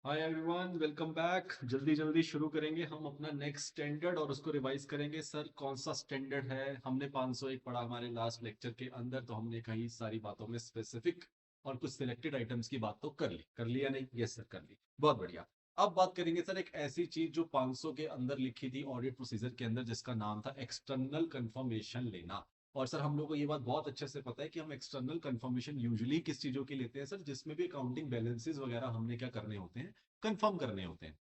Hi everyone, welcome back. जल्दी जल्दी शुरू करेंगे हम अपना नेक्स्ट स्टैंडर्ड और उसको रिवाइज करेंगे। सर कौन सा स्टैंडर्ड है? हमने 501 पढ़ा हमारे लास्ट लेक्चर के अंदर, तो हमने कई सारी बातों में स्पेसिफिक और कुछ सिलेक्टेड आइटम्स की बात तो कर ली या नहीं? यस सर, कर ली। बहुत बढ़िया। अब बात करेंगे सर एक ऐसी चीज जो 500 के अंदर लिखी थी ऑडिट प्रोसीजर के अंदर, जिसका नाम था एक्सटर्नल कंफर्मेशन लेना। और सर हम लोग को ये बात बहुत अच्छे से पता है कि हम एक्सटर्नल कंफर्मेशन यूजुअली किस चीजों की लेते हैं सर, जिसमें भी अकाउंटिंग बैलेंसेस वगैरह हमने क्या करने होते हैं, कंफर्म करने होते हैं।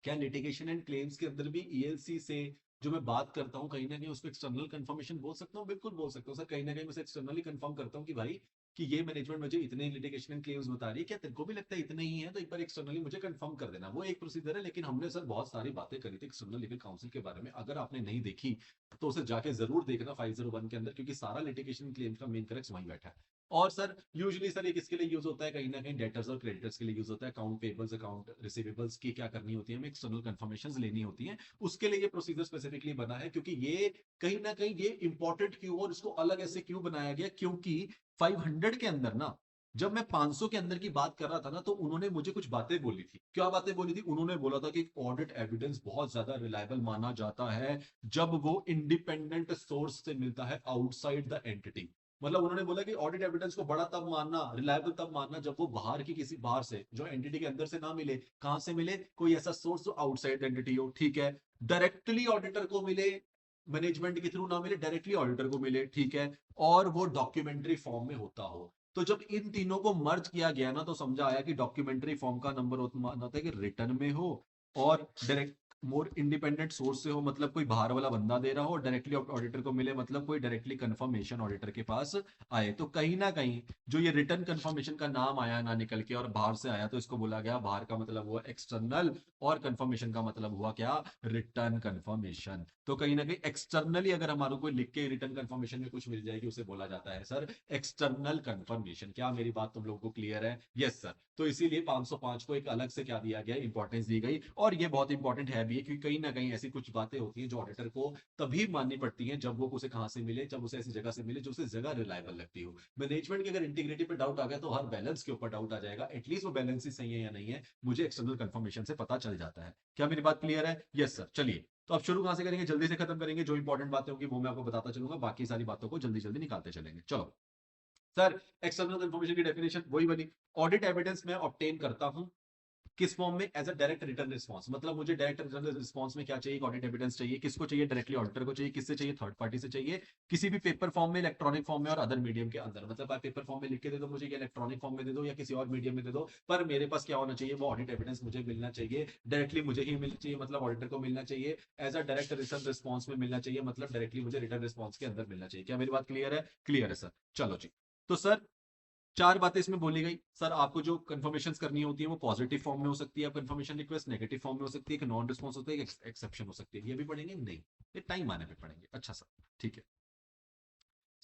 क्या लिटिगेशन एंड क्लेम्स के अंदर भी ईएलसी से जो मैं बात करता हूँ, कहीं ना कहीं उसको एक्सटर्नल कंफर्मेशन बोल सकता हूँ? बिल्कुल बोल सकता हूँ सर। कहीं ना कहीं मैं एक्सटर्नली कंफर्म करता हूँ कि भाई कि ये मैनेजमेंट मुझे इतने लिटिगेशन एंड क्लेम्स बता रही है, क्या तेरे को भी लगता है इतने ही है? तो एक बार एक्सटर्नली मुझे कंफर्म कर देना। वो एक प्रोसीजर है, लेकिन हमने सर बहुत सारी बातें करी थी एक्सटर्नल लीगल काउंसिल के बारे में। अगर आपने नहीं देखी तो उसे जाके जरूर देखना 501 के अंदर, क्योंकि सारा लिटिगेशन क्लेम का मेन करेक्ट वहीं बैठा है। और सर यूजुअली सर ये किसके लिए यूज होता है? कहीं ना कहीं डेटर्स और क्रेडिटर्स के लिए यूज होता है। अकाउंट पेबल्स, अकाउंट रिसीवेबल्स की क्या करनी होती है, हमें एक्सटर्नल कंफर्मेशंस लेनी होती है। उसके लिए ये प्रोसीजर स्पेसिफिकली बना है, क्योंकि ये कहीं ना कहीं ये इंपॉर्टेंट क्यों और इसको अलग ऐसे क्यों बनाया गया, क्योंकि 500 के अंदर ना, जब मैं 500 के अंदर की बात कर रहा था ना, तो उन्होंने मुझे कुछ बातें बोली थी। क्या बातें बोली थी? उन्होंने बोला था कि ऑडिट एविडेंस बहुत ज्यादा रिलायबल माना जाता है जब वो इंडिपेंडेंट सोर्स से मिलता है आउटसाइड द एंटिटी। मतलब उन्होंने बोला कि ऑडिट एविडेंस को बड़ा तब मानना, रिलायबल तब मानना, जब वो बाहर की किसी बाहर से जो एंटिटी के अंदर से ना मिले। कहां से मिले? कोई ऐसा सोर्स जो आउटसाइड एंटिटी हो, ठीक है। डायरेक्टली ऑडिटर को मिले, मैनेजमेंट के थ्रू ना मिले, डायरेक्टली ऑडिटर को मिले, ठीक है। और वो डॉक्यूमेंट्री फॉर्म में होता हो। तो जब इन तीनों को मर्ज किया गया ना, तो समझा आया कि डॉक्यूमेंट्री फॉर्म का नंबर होता है कि रिटर्न में हो, और डायरेक्ट मोर इंडिपेंडेंट सोर्स से हो, मतलब कोई बाहर वाला बंदा दे रहा हो। डायरेक्टली ऑडिटर को मिले, मतलब कोई डायरेक्टली कंफर्मेशन ऑडिटर के पास आए। तो कहीं ना कहीं जो ये रिटर्न कंफर्मेशन का नाम आया ना निकल के, और बाहर से आया, तो इसको बोला गया, बाहर का मतलब हुआ एक्सटर्नल, और कंफर्मेशन का मतलब हुआ क्या? Return confirmation. तो कहीं ना कहीं एक्सटर्नली अगर हमारे को लिख के रिटर्न कंफर्मेशन में कुछ मिल जाएगी, उसे बोला जाता है सर एक्सटर्नल कंफर्मेशन। क्या मेरी बात तुम लोगों को क्लियर है? Yes sir. तो इसीलिए 505 को एक अलग से क्या दिया गया, इंपॉर्टेंस दी गई। और ये बहुत इंपॉर्टेंट है भी है, क्योंकि कहीं ना कहीं ऐसी कुछ बातें होती हैं जो ऑडिटर को तभी माननी पड़ती हैं, जब वो उसे कहां से मिले, जब उसे ऐसी जगह से मिले जो उसे जगह रिलायबल लगती हो। मैनेजमेंट की अगर इंटीग्रिटी पे डाउट आ गया, तो हर बैलेंस के ऊपर डाउट आ जाएगा। एटलीस्ट वो बैलेंस ही सही है या नहीं है, मुझे एक्सटर्नल कंफर्मेशन से पता चल जाता है। क्या मेरी बात क्लियर है? Yes sir. चलिए, तो अब शुरू कहां से करेंगे? जल्दी से खत्म करेंगे। जो इंपॉर्टेंट बातें होंगी वो मैं आपको बताता चलूंगा, बाकी सारी बातों को जल्दी जल्दी निकालते चलेंगे। चलो सर, एक्सटर्नल इन्फॉर्मेशन की डेफिनेशन वही बनी। ऑडिट एविडेंस मैं ऑब्टेन करता हूं किस फॉर्म में? As a direct return response. मतलब मुझे डायरेक्ट रिटर्न रिस्पॉन्स में क्या चाहिए? ऑडिट एविडेंस चाहिए। किसको चाहिए? डायरेक्टली ऑडिटर को चाहिए। किससे चाहिए? थर्ड पार्टी से चाहिए। किसी भी पेपर फॉर्म में, इलेक्ट्रॉनिक फॉर्म में, और अदर मीडियम के अंदर। मतलब आप पेपर फॉर्म में लिख के दे दो मुझे, या इलेक्ट्रॉनिक फॉर्म में दे दो, या किसी और मीडियम में दे दो, पर मेरे पास क्या होना चाहिए? वो ऑडिट एविडेंस मुझे मिलना चाहिए। डायरेक्टली मुझे ही मिलना चाहिए, मतलब ऑडिटर को मिलना चाहिए। As a direct return response में मिलना चाहिए, मतलब डायरेक्टली मुझे रिटर्न रिस्पॉन्स के अंदर मिलना चाहिए। क्या मेरी बात क्लियर है? क्लियर है सर। चलो जी। तो सर, चार बातें इसमें बोली गई। सर आपको जो कंफर्मेशन करनी होती है वो पॉजिटिव फॉर्म में हो सकती है, कंफर्मेशन रिक्वेस्ट नेगेटिव फॉर्म में हो सकती है, कि नॉन रिस्पॉन्स होता है, एक्सेप्शन हो सकती है। ये भी पढ़ेंगे? नहीं, ये टाइम आने पे पढ़ेंगे। अच्छा सर, ठीक है।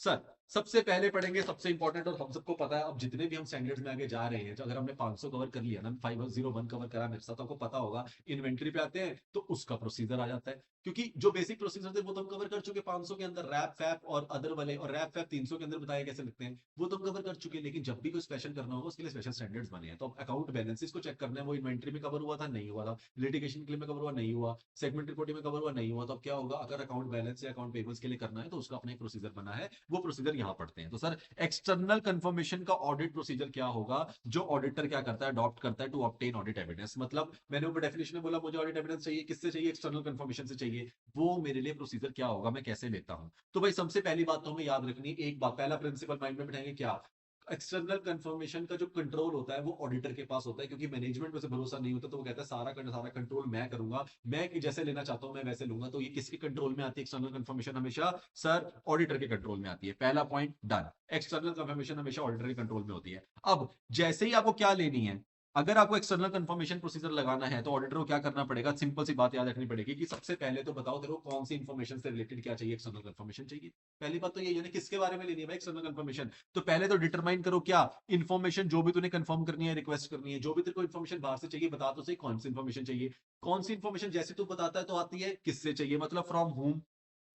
सर सबसे पहले पढ़ेंगे सबसे इंपॉर्टेंट, और हम सबको पता है, अब जितने भी हम स्टैंडर्ड्स में आगे जा रहे हैं, तो अगर हमने 500 कवर कर लिया ना, 501 कवर करा मेरे साथ, तो आपको पता होगा इन्वेंट्री पे आते हैं तो उसका प्रोसीजर आ जाता है। क्योंकि जो बेसिक प्रोसीजर थे वो तो हम कवर कर चुके 500 के अंदर, रैप फैप और अदर वाले। और रैप फैप 300 के अंदर बताया कैसे लिखते हैं, वो तो हम कवर कर चुके हैं। लेकिन जब भी कोई स्पेशल करना होगा, उसके लिए स्पेशल स्टैंडर्ड्स बने हैं। तो अकाउंट बैलेंसेस को चेक करना है, वो इन्वेंट्री में कवर हुआ था, नहीं हुआ था। लिटिगेशन के लिए कवर हुआ, नहीं हुआ। सेगमेंट रिपोर्टिंग में कवर हुआ, नहीं हुआ। तो अब क्या होगा? अगर अकाउंट बैलेंस या अकाउंट पेबल्स के लिए करना है, तो उसका अपना एक प्रोसीजर बना है, वो प्रोसीजर यहाँ पढ़ते हैं। तो सर एक्सटर्नल कंफर्मेशन का ऑडिट प्रोसीजर क्या होगा, जो ऑडिटर क्या करता है? अडॉप्ट करता है टू ऑब्टेन ऑडिट एविडेंस। मतलब मैंने ऊपर डेफिनेशन में बोला मुझे ऑडिट एविडेंस चाहिए, किससे चाहिए? एक्सटर्नल कंफर्मेशन से चाहिए। वो मेरे लिए प्रोसीजर क्या होगा, मैं कैसे लेता हूं? तो भाई सबसे पहली बात तो हमें याद रखनी है, एक बात, पहला प्रिंसिपल माइंड में बिठाएंगे क्या? एक्सटर्नल कंफर्मेशन का जो कंट्रोल होता है वो ऑडिटर के पास होता है, क्योंकि मैनेजमेंट में से भरोसा नहीं होता, तो वो कहता है सारा सारा कंट्रोल मैं करूंगा, मैं जैसे लेना चाहता हूं मैं वैसे लूंगा। तो ये किसके कंट्रोल में आती है एक्सटर्नल कंफर्मेशन? हमेशा सर ऑडिटर के कंट्रोल में आती है। पहला पॉइंट डन। एक्सटर्नल कंफर्मेशन हमेशा ऑडिटर के कंट्रोल में होती है। अब जैसे ही आपको क्या लेनी है, अगर आपको एक्सटर्नल कंफर्मेशन प्रोसीजर लगाना है, तो ऑडिटर को क्या करना पड़ेगा? सिंपल सी बात याद रखनी पड़ेगी कि सबसे पहले तो बताओ तेरे को कौन सी इंफॉर्मेशन से रिलेटेड क्या चाहिए? एक्सटर्नल कंफर्मेशन चाहिए। पहली बात तो ये है, किसके बारे में लेनी है भाई एक्सटर्नल कंफर्मेशन? तो पहले तो डिटरमाइन करो क्या इन्फॉर्मेशन जो भी तूने कंफर्म करनी है, रिक्वेस्ट करनी है, जो भी तेरे को इन्फॉर्मेशन बाहर से चाहिए, बता तो सही कौन सी इन्फॉर्मेशन चाहिए। कौन सी इन्फॉर्मेशन जैसे तू बताता है तो आती है, किससे चाहिए? मतलब फ्रॉम होम,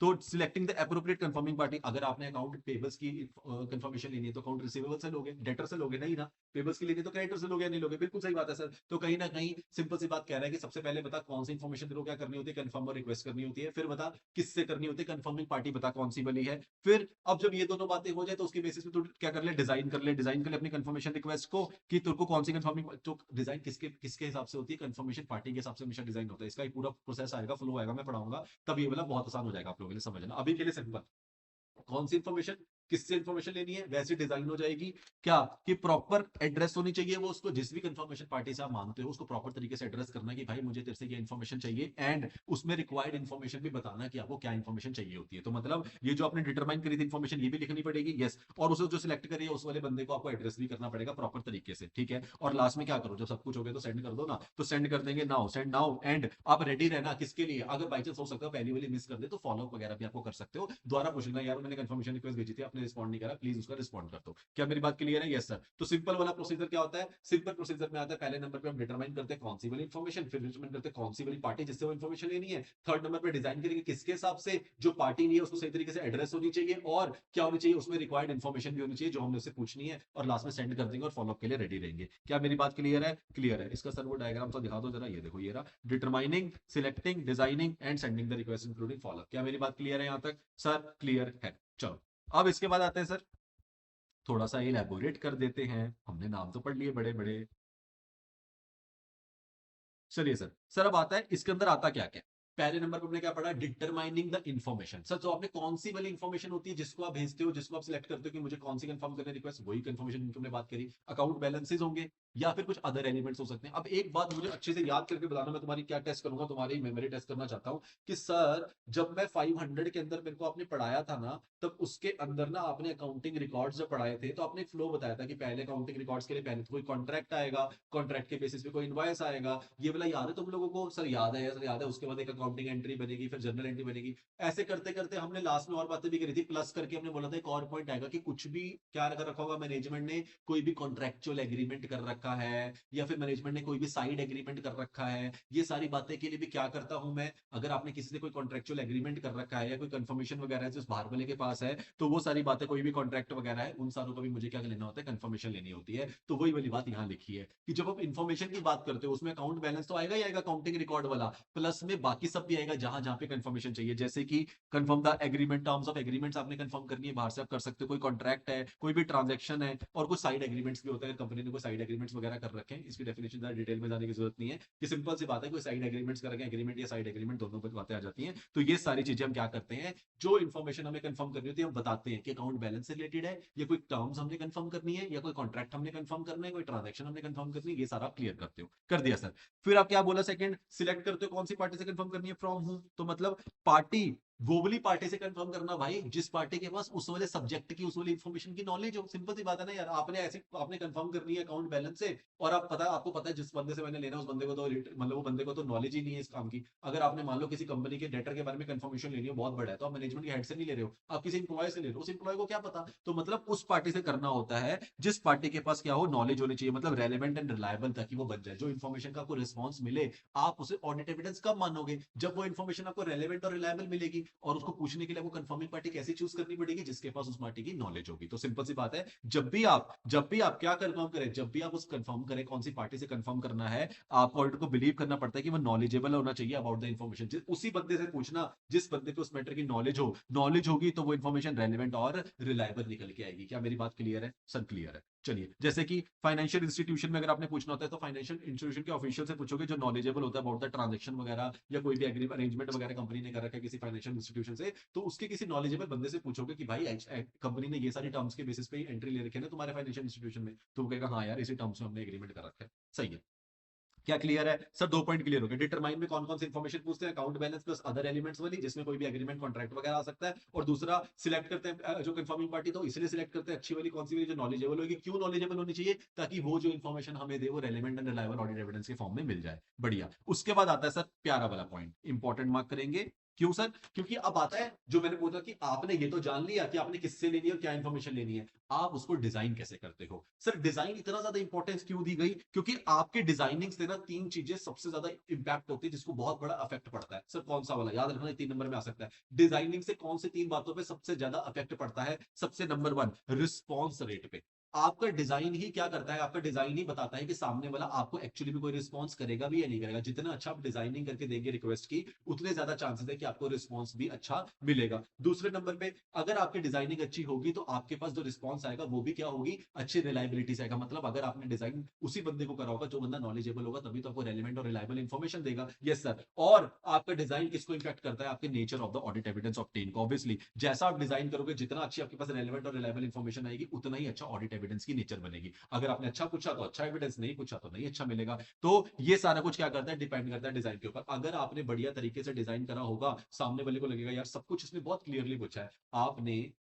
तो selecting the appropriate confirming party, अगर आपने अकाउंट पेबल्स की कंफर्मेशन लेनी है तो अकाउंट रिसीवेबल से लोगे, डेटर से लोगे नहीं ना, पेबल्स की लेनी तो क्रेडिटर से लोगे नहीं लोगे, बिल्कुल सही बात है सर। तो कहीं ना कहीं सिंपल सी बात कह रहा है कि सबसे पहले बता कौन सी इन्फॉर्मेशन तेरे को क्या करनी होती है, कंफर्म और रिक्वेस्ट करनी होती है, फिर बता किससे करनी होती है, कंफर्मिंग पार्टी बता कौन सी वाली है। फिर अब जब ये दोनों बातें हो जाए तो उसके बेसिस पे तू क्या कर ले, डिजाइन कर ले अपनी कंफर्मेशन रिक्वेस्ट को कि तेरे को कौन सी कंफर्मिंग, तो डिजाइन किसके किसके हिसाब से होती है, कंफर्मेशन पार्टी के हिसाब से हमेशा डिजाइन होता है। इसका एक पूरा प्रोसेस आएगा, फ्लो आएगा, मैं पढ़ाऊंगा, तब ये वाला बहुत आसान हो जाएगा आप लोगों के लिए समझना। अभी के लिए सिंपल, कौन सी इंफॉर्मेशन किससे इंफॉर्मेशन लेनी है वैसी डिजाइन हो जाएगी। क्या कि प्रॉपर एड्रेस होनी चाहिए, वो उसको जिस भी कंफर्मेशन पार्टी से आप मांगते हो उसको प्रॉपर तरीके से एड्रेस करना कि भाई मुझे तेरे से ये इन्फॉर्मेशन चाहिए, एंड उसमें रिक्वायर्ड इन्फॉर्मेशन भी बताना कि आपको क्या इन्फॉर्मेशन चाहिए होती है। तो मतलब ये जो आपने डिटरमाइन करी थी इन्फॉर्मेशन ये भी लिखनी पड़ेगी, यस, और उसे जो सिलेक्ट करिए उस वाले बंदे को आपको एड्रेस भी करना पड़ेगा प्रॉपर तरीके से, ठीक है। और लास्ट में क्या करो, जब सब कुछ हो गया तो सेंड कर दो ना, तो सेंड कर देंगे नाउ, सेंड नाउ, एंड आप रेडी रहना किसके लिए, अगर बाई चांस हो सकता है पहली वाली मिस कर दे तो फॉलोअप वगैरह भी आपको कर सकते हो, दोबारा पूछ लेना यार मैंने कंफर्मेशन रिक्वेस्ट भेजी थी आपने रिस्पॉन्ड नहीं करा, प्लीज उसका रिस्पॉन्ड कर दो। क्या मेरी बात क्लियर है? Yes sir. तो सिंपल वाला प्रोसीजर क्या होता है, सिंपल प्रोसीजर में आता है पहले नंबर पे हम डिटरमाइन करते हैं कौन सी वाली इन्फॉर्मेशन, फिर डिटरमाइन करते हैं कौन सी वाली पार्टी जिससे वो इन्फॉर्मेशन लेनी है, थर्ड नंबर पे डिजाइन करेंगे किसके हिसाब से जो पार्टी नहीं है उसको सही तरीके से एड्रेस होनी चाहिए, और क्या होनी चाहिए उसमें रिक्वायर्ड इन्फॉर्मेशन भी होनी चाहिए जो हमने उससे पूछनी है, और लास्ट में सेंड कर देंगे और फॉलोअप के लिए रेडी रहेंगे। क्या मेरी बात क्लियर है? क्लियर है। इसका सर वो डायग्राम तो दिखा दो जरा, ये देखो ये रहा, determining, selecting, designing and sending the request including follow up. क्या मेरी बात क्लियर है यहां तक? सर क्लियर है। चलो अब इसके बाद आते हैं सर, थोड़ा सा इलैबोरेट कर देते हैं, हमने नाम तो पढ़ लिए बड़े बड़े। चलिए सर, सर अब आता है इसके अंदर आता क्या क्या। पहले नंबर पर हमने क्या पढ़ा, डिटरमाइनिंग द इन्फॉर्मेशन। सर तो आपने कौन सी वाली इन्फॉर्मेशन होती है जिसको आप भेजते हो, जिसको आप सिलेक्ट करते हो कि मुझे कौन सी कंफर्म करने रिक्वेस्ट, वही कंफर्मेशन की हमने बात करी। अकाउंट बैलेंसेस होंगे या फिर कुछ अदर एलिमेंट्स हो सकते हैं। अब एक बात मुझे अच्छे से याद करके बताना, मैं तुम्हारी क्या टेस्ट करूंगा, तुम्हारी मेमोरी टेस्ट करना चाहता हूँ कि सर जब मैं 500 के अंदर मेरे को आपने पढ़ाया था ना, तब उसके अंदर ना आपने अकाउंटिंग रिकॉर्ड्स जब पढ़ाए थे तो आपने फ्लो बताया था कि पहले अकाउंटिंग रिकॉर्ड्स के लिए पहले तो कोई कॉन्ट्रैक्ट आएगा, कॉन्ट्रैक्ट के बेसिस पे कोई इनवॉइस आएगा, ये वाला याद है तुम लोगों को? सर याद है सर, याद है। उसके बाद एक अकाउंटिंग एंट्री बनेगी, फिर जर्नल एंट्री बनेगी, ऐसे करते करते हमने लास्ट में और बातें भी करी थी, प्लस करके हमने बोला था एक और पॉइंट आएगा कि कुछ भी क्या कर रखा होगा मैनेजमेंट ने, कोई भी कॉन्ट्रेक्चुअल एग्रीमेंट कर रखा है या फिर मैनेजमेंट ने कोई भी साइड एग्रीमेंट कर रखा है, ये सारी बातें के लिए भी क्या करता हूं मैं, अगर आपने किसी से कोई कॉन्ट्रेक्चुअल एग्रीमेंट कर रखा है या कोई कंफर्मेशन वगैरह है जो बाहर वाले के पास है, तो वो सारी बातें कोई भी कॉन्ट्रैक्ट वगैरह है उन सारों का भी मुझे क्या लेना होता है, कंफर्मेशन लेनी होती है। तो वही वाली बात यहाँ लिखी है कि जब आप इन्फॉर्मेशन की बात करते हो उसमें अकाउंट बैलेंस तो आएगा ही आएगा अकाउंटिंग रिकॉर्ड वाला, प्लस में बाकी सब भी आएगा जहां जहां पे कंफर्मेशन चाहिए, जैसे कि confirm the agreement, terms of agreements आपने कंफर्म करनी है, बाहर से आप कर सकते हो, कोई कॉन्ट्रैक्ट है, कोई भी ट्रांजेक्शन है, और कुछ साइड एग्रीमेंट्स भी होते हैं, कंपनी ने कोई साइड एग्रीमेंट्स वगैरह कर रखे हैं, इसकी डेफिनेशन ज्यादा डिटेल में जाने की जरूरत नहीं है, कि सिंपल सी बात है कोई साइड एग्रीमेंट्स कर रखे हैं, एग्रीमेंट या साइड एग्रीमेंट दोनों पर बातें आ जाती हैं। तो ये सारी चीजें हम क्या करते हैं, जो इन्फॉर्मेशन हमें कंफर्म करनी होती है हम बताते हैं कि अकाउंट बैलेंस से रिलेटेड है, या कोई टर्म्स हमने कंफर्म करनी है, या कोई कॉन्ट्रैक्ट हमने कंफर्म करना है, कोई ट्रांजेक्शन हमने कंफर्म करनी है, ये सारा क्लियर करते हो। कर दिया सर। फिर आप क्या बोला सेकंड, सिलेक्ट करते हो कौन सी पार्टी से कंफर्म करनी है, फ्रॉम हूं, तो मतलब पार्टी वो वाली पार्टी से कंफर्म करना भाई जिस पार्टी के पास उस वाले सब्जेक्ट की उस वाली इन्फॉर्मेशन की नॉलेज हो। सिंपल सी बात है ना यार, आपने ऐसी आपने कंफर्म करनी है अकाउंट बैलेंस से, और आप पता आपको पता है जिस बंदे से मैंने लेना उस बंदे को तो मतलब वो बंदे को तो नॉलेज ही नहीं है इस काम की। अगर आपने मान लो किसी कंपनी के डेटर के बारे में कंफर्मेशन लेनी हो बहुत बड़ा है, तो आप मैनेजमेंट के हेड से नहीं ले रहे हो, आप किसी इंप्लॉय से ले रहे हो, उस इंप्लॉय को क्या पता। तो मतलब उस पार्टी से करना होता है जिस पार्टी के पास क्या हो, नॉलेज होनी चाहिए, मतलब रेलेवेंट एंड रिलायबल, ताकि वो बन जाए। जो इन्फॉर्मेशन का आपको रिस्पॉन्स मिले आप उसे ऑडिट एविडेंस कब मानोगे, जब वो इन्फॉर्मेशन आपको रेलेवेंट और रिलायबल मिलेगी, और उसको पूछने के लिए वो कंफर्मिंग पार्टी कैसी चूज करनी पड़ेगी, जिसके पास उस पार्टी की नॉलेज होगी। तो सिंपल सी बात है, जब भी आप क्या कंफर्म करें, जब भी आप उस कंफर्म करें कौन सी पार्टी से कंफर्म करना है, आपको ऑडिटर को बिलीव करना पड़ता है कि वो नॉलेजेबल होना चाहिए अबाउट द इन्फॉर्मेशन। उसी बंदे से पूछना जिस बंदे को उस मैटर की नॉलेज हो, नॉलेज होगी तो वो इन्फॉर्मेशन रेलिवेंट और रिलायबल निकल के आएगी। क्या मेरी बात क्लियर है? सब क्लियर है। चलिए, जैसे कि फाइनेंशियल इंस्टीट्यूशन में अगर आपने पूछना होता है तो फाइनेंशियल इंस्टीट्यूशन के ऑफिशियल से पूछोगे जो नॉलेजेबल होता है अबाउट द ट्रांजेक्शन वगैरह, या कोई भी अरेंजमेंट वगैरह कंपनी ने कर रखा है किसी फाइनेंशियल इंस्टीट्यूशन से, तो उसके किसी नॉलेजेबल बंदे से पूछोगे कि भाई कंपनी ने ये सारी टर्म्स के बेसिस पे एंट्री ले रखे ना तुम्हारे फाइनेंशियल इंस्टीट्यूशन में, तो वो कहेगा हाँ यार इसी टर्म्स में हमने एग्रीमेंट कर रखा है। सही है। क्या क्लियर है सर? दो पॉइंट क्लियर हो गए। डिटरमाइन में कौन कौन सी इन्फॉर्मेशन पूछते हैं, account balance plus other elements वाली जिसमें कोई भी एग्रीमेंट कॉन्ट्रैक्ट वगैरह आ सकता है, और दूसरा सिलेक्ट करते हैं जो कंफर्मिंग पार्टी, तो इसलिए सिलेक्ट करते हैं अच्छी वाली कौन सी वाली जो नॉलेजेबल होगी। क्यों नॉलेजेबल होनी चाहिए? ताकि वो जो इन्फॉर्मेशन हमें दे वो relevant and reliable audit evidence के फॉर्म में मिल जाए। बढ़िया। उसके बाद आता है सर प्यारा वाला पॉइंट, इंपॉर्टेंट मार्क करेंगे, क्यों सर? क्योंकि अब आता है जो मैंने बोला कि आपने ये तो जान लिया कि आपने किससे लेनी है और क्या इंफॉर्मेशन लेनी है, आप उसको डिजाइन कैसे करते हो? सर डिजाइन इतना ज्यादा इंपॉर्टेंस क्यों दी गई? क्योंकि आपके डिजाइनिंग से ना तीन चीजें सबसे ज्यादा इंपैक्ट होती है जिसको बहुत बड़ा इफेक्ट पड़ता है। सर कौन सा वाला? याद रखना, 3 नंबर में आ सकता है। डिजाइनिंग से कौन से तीन बातों पे सबसे ज्यादा इफेक्ट पड़ता है? सबसे नंबर वन, रिस्पॉन्स रेट पे। आपका डिजाइन ही क्या करता है? आपका डिजाइन ही बताता है कि सामने वाला आपको एक्चुअली में कोई रिस्पॉन्स करेगा भी या नहीं करेगा। जितना अच्छा आप डिजाइनिंग करके देंगे रिक्वेस्ट की, उतने ज्यादा चांसेस है कि आपको रिस्पॉन्स भी अच्छा मिलेगा। दूसरे नंबर पे, अगर आपकी डिजाइनिंग अच्छी होगी तो आपके पास जो रिस्पॉन्स आएगा वो भी क्या होगी? अच्छी रिलायबिलिटी से आएगा। मतलब अगर आपने डिजाइन उसी बंदे को करा होगा जो बंदा नॉलेजेबल होगा, तभी तो आपको रेलिवेंट और रिलायबल इंफॉर्मेशन देगा। Yes sir. और आपका डिजाइन किसको इंपैक्ट करता है? आपके nature of the audit evidence obtain को। ऑब्वियसली जैसा आप डिजाइन करोगे, जितना अच्छी आपके पास रेलिवेंट और रिलायबल इंफॉर्मेशन आएगी, उतना ही अच्छा ऑडिट एविडेंस की नेचर बनेगी। अगर आपने अच्छा पूछा तो अच्छा एविडेंस, नहीं पूछा तो नहीं अच्छा मिलेगा। तो ये सारा कुछ क्या करता है? डिपेंड करता है डिजाइन के ऊपर। अगर आपने बढ़िया तरीके से डिजाइन करा होगा, सामने वाले को लगेगा यार सब कुछ इसमें बहुत क्लियरली पूछा है।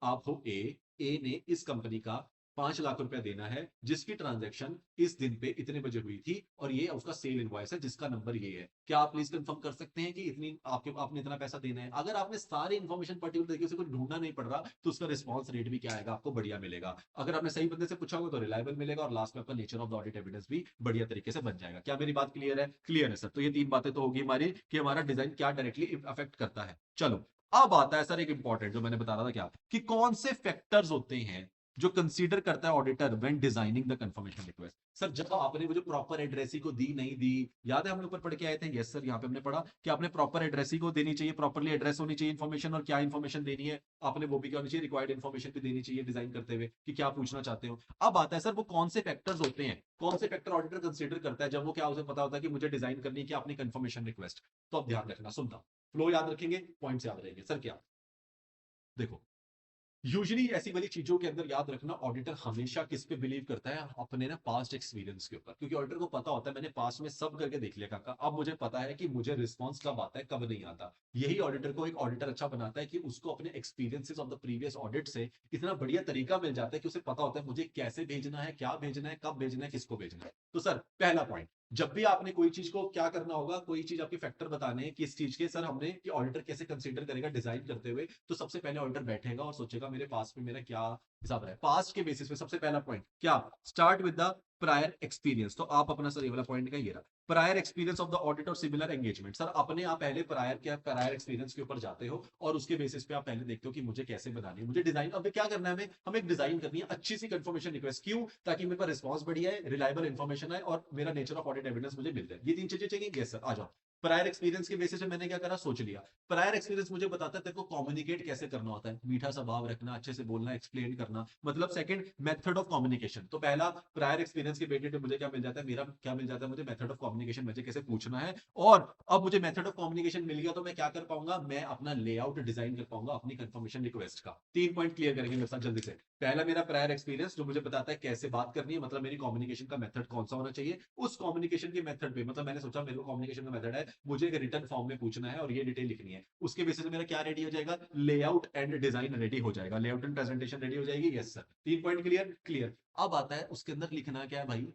आप हो ए ने इस कंपनी का 5 लाख रुपया देना है, जिसकी ट्रांजैक्शन इस दिन पे इतने बजे हुई थी, और ये उसका सेल इनवॉइस है जिसका नंबर ये है। क्या आप प्लीज कंफर्म कर सकते हैं कि इतनी आपने इतना पैसा देना है? अगर आपने सारी इन्फॉर्मेशन पर्टिकुलर तरीके से कुछ ढूंढना नहीं पड़ रहा, तो उसका रिस्पॉन्स रेट भी क्या आएगा? आपको बढ़िया मिलेगा। अगर आपने सही बंदे से पूछा होगा तो रिलायबल मिलेगा, और लास्ट में आपका nature of the audit evidence भी बढ़िया तरीके से बन जाएगा। क्या मेरी बात क्लियर है? क्लियर है सर। तो ये तीन बातें तो होगी हमारी कि हमारा डिजाइन क्या डायरेक्टली अफेक्ट करता है। चलो, अब आता है सर एक इंपॉर्टेंट, जो मैंने बता रहा था क्या, कि कौन से फैक्टर्स होते हैं जो कंसीडर करता है auditor when designing the confirmation request. Sir जब आपने वो जो प्रॉपर एड्रेसी को दी नहीं दी, याद है हम लोग ऊपर पढ़ के आए थे? Yes sir. यहाँ पे हमने पढ़ा कि आपने प्रॉपर एड्रेसी को देनी चाहिए, प्रॉपरली एड्रेस होनी चाहिए इन्फॉर्मेशन, और क्या इन्फॉर्मेशन देनी है आपने वो भी क्या होनी चाहिए? रिक्वायर्ड इन्फॉर्मेशन भी देनी चाहिए डिजाइन करते हुए कि क्या पूछना चाहते हो। अब आता है सर वो कौन से फैक्टर्स होते हैं, कौन से फैक्टर ऑडिटर कंसीडर करता है जब वो क्या उसे पता होता है कि मुझे डिजाइन करनी है कि आपने कंफर्मेशन रिक्वेस्ट। तो अब ध्यान रखना, सुनना, फ्लो याद रखेंगे, पॉइंट्स याद रहेंगे। सर क्या? देखो, यूजुअली ऐसी वाली चीजों के अंदर याद रखना, ऑडिटर हमेशा किस पे बिलीव करता है? अपने ना पास्ट एक्सपीरियंस के ऊपर। क्योंकि ऑडिटर को पता होता है मैंने पास्ट में सब करके देख लिया काका, अब मुझे पता है कि मुझे रिस्पॉन्स कब आता है कब नहीं आता। यही ऑडिटर को एक ऑडिटर अच्छा बनाता है कि उसको अपने experiences of the previous audit से इतना बढ़िया तरीका मिल जाता है कि उसे पता होता है मुझे कैसे भेजना है, क्या भेजना है, कब भेजना है, किसको भेजना है। तो सर पहला पॉइंट, जब भी आपने कोई चीज को क्या करना होगा, कोई चीज आपके फैक्टर बताने हैं किस चीज के, सर हमने कि ऑडिटर कैसे कंसीडर करेगा डिजाइन करते हुए, तो सबसे पहले ऑडिटर बैठेगा और सोचेगा मेरे पास में मेरा क्या हिसाब है। पास्ट के बेसिस पे सबसे पहला पॉइंट क्या? Start with the prior experience. तो आप अपना सर ये वाला पॉइंट का ये रहा, prior experience of the audit और सिमिलर एंगेजमेंट। सर अपने आप पहले प्रायर एक्सपीरियंस के ऊपर जाते हो और उसके बेसिस पे आप पहले देखते हो कि मुझे कैसे बनानी है, मुझे डिजाइन अब क्या करना है, हमें एक डिजाइन करनी है अच्छी सी कंफर्मेशन रिक्वेस्ट। क्यों? ताकि मेरे पास रिस्पॉन्स बढ़िया है, रिलायबल इन्फॉर्मेशन है, और मेरा नेचर ऑफ ऑडिट एविडेंस मुझे मिल जाए। ये तीन चीजें चाहिए। Yes sir. आ जाओ। प्रायर एक्सपीरियंस के बेसिस पे मैंने क्या करा, सोच लिया। प्रायर एक्सपीरियंस मुझे बताता है तेरे को कम्युनिकेट कैसे करना होता है, मीठा स्वभाव रखना, अच्छे से बोलना, एक्सप्लेन करना, मतलब सेकंड मेथड ऑफ कम्युनिकेशन। तो पहला प्रायर एक्सपीरियंस के बेटे मुझे क्या मिल जाता है, मेरा क्या मिल जाता है, मुझे मेथड ऑफ कम्युनिकेशन, मुझे कैसे पूछना है। और अब मुझे मेथड ऑफ कम्युनिकेशन मिल गया तो मैं क्या कर पाऊंगा, मैं अपना लेआउट डिजाइन कर पाऊंगा अपनी कंफर्मेशन रिक्वेस्ट का। 3 पॉइंट क्लियर करेंगे मेरे साथ जल्दी से। पहला मेरा प्रायर एक्सपीरियंस जो मुझे बताता है कैसे बात करनी है, मतलब मेरी कम्युनिकेशन का मेथड कौन सा होना चाहिए। उस कम्युनिकेशन के मेथड पे, मतलब मैंने सोचा मेरे को कम्युनिकेशन का मेथड है, मुझे एक रिटर्न फॉर्म में पूछना है और ये डिटेल लिखनी है, उसके बेसिस पे मेरा क्या रेडी हो जाएगा, लेआउट एंड डिजाइन रेडी हो जाएगा, लेआउट एंड प्रेजेंटेशन रेडी हो जाएगी। Yes sir. 3 point clear? Clear. अब आता है उसके अंदर लिखना क्या है भाई,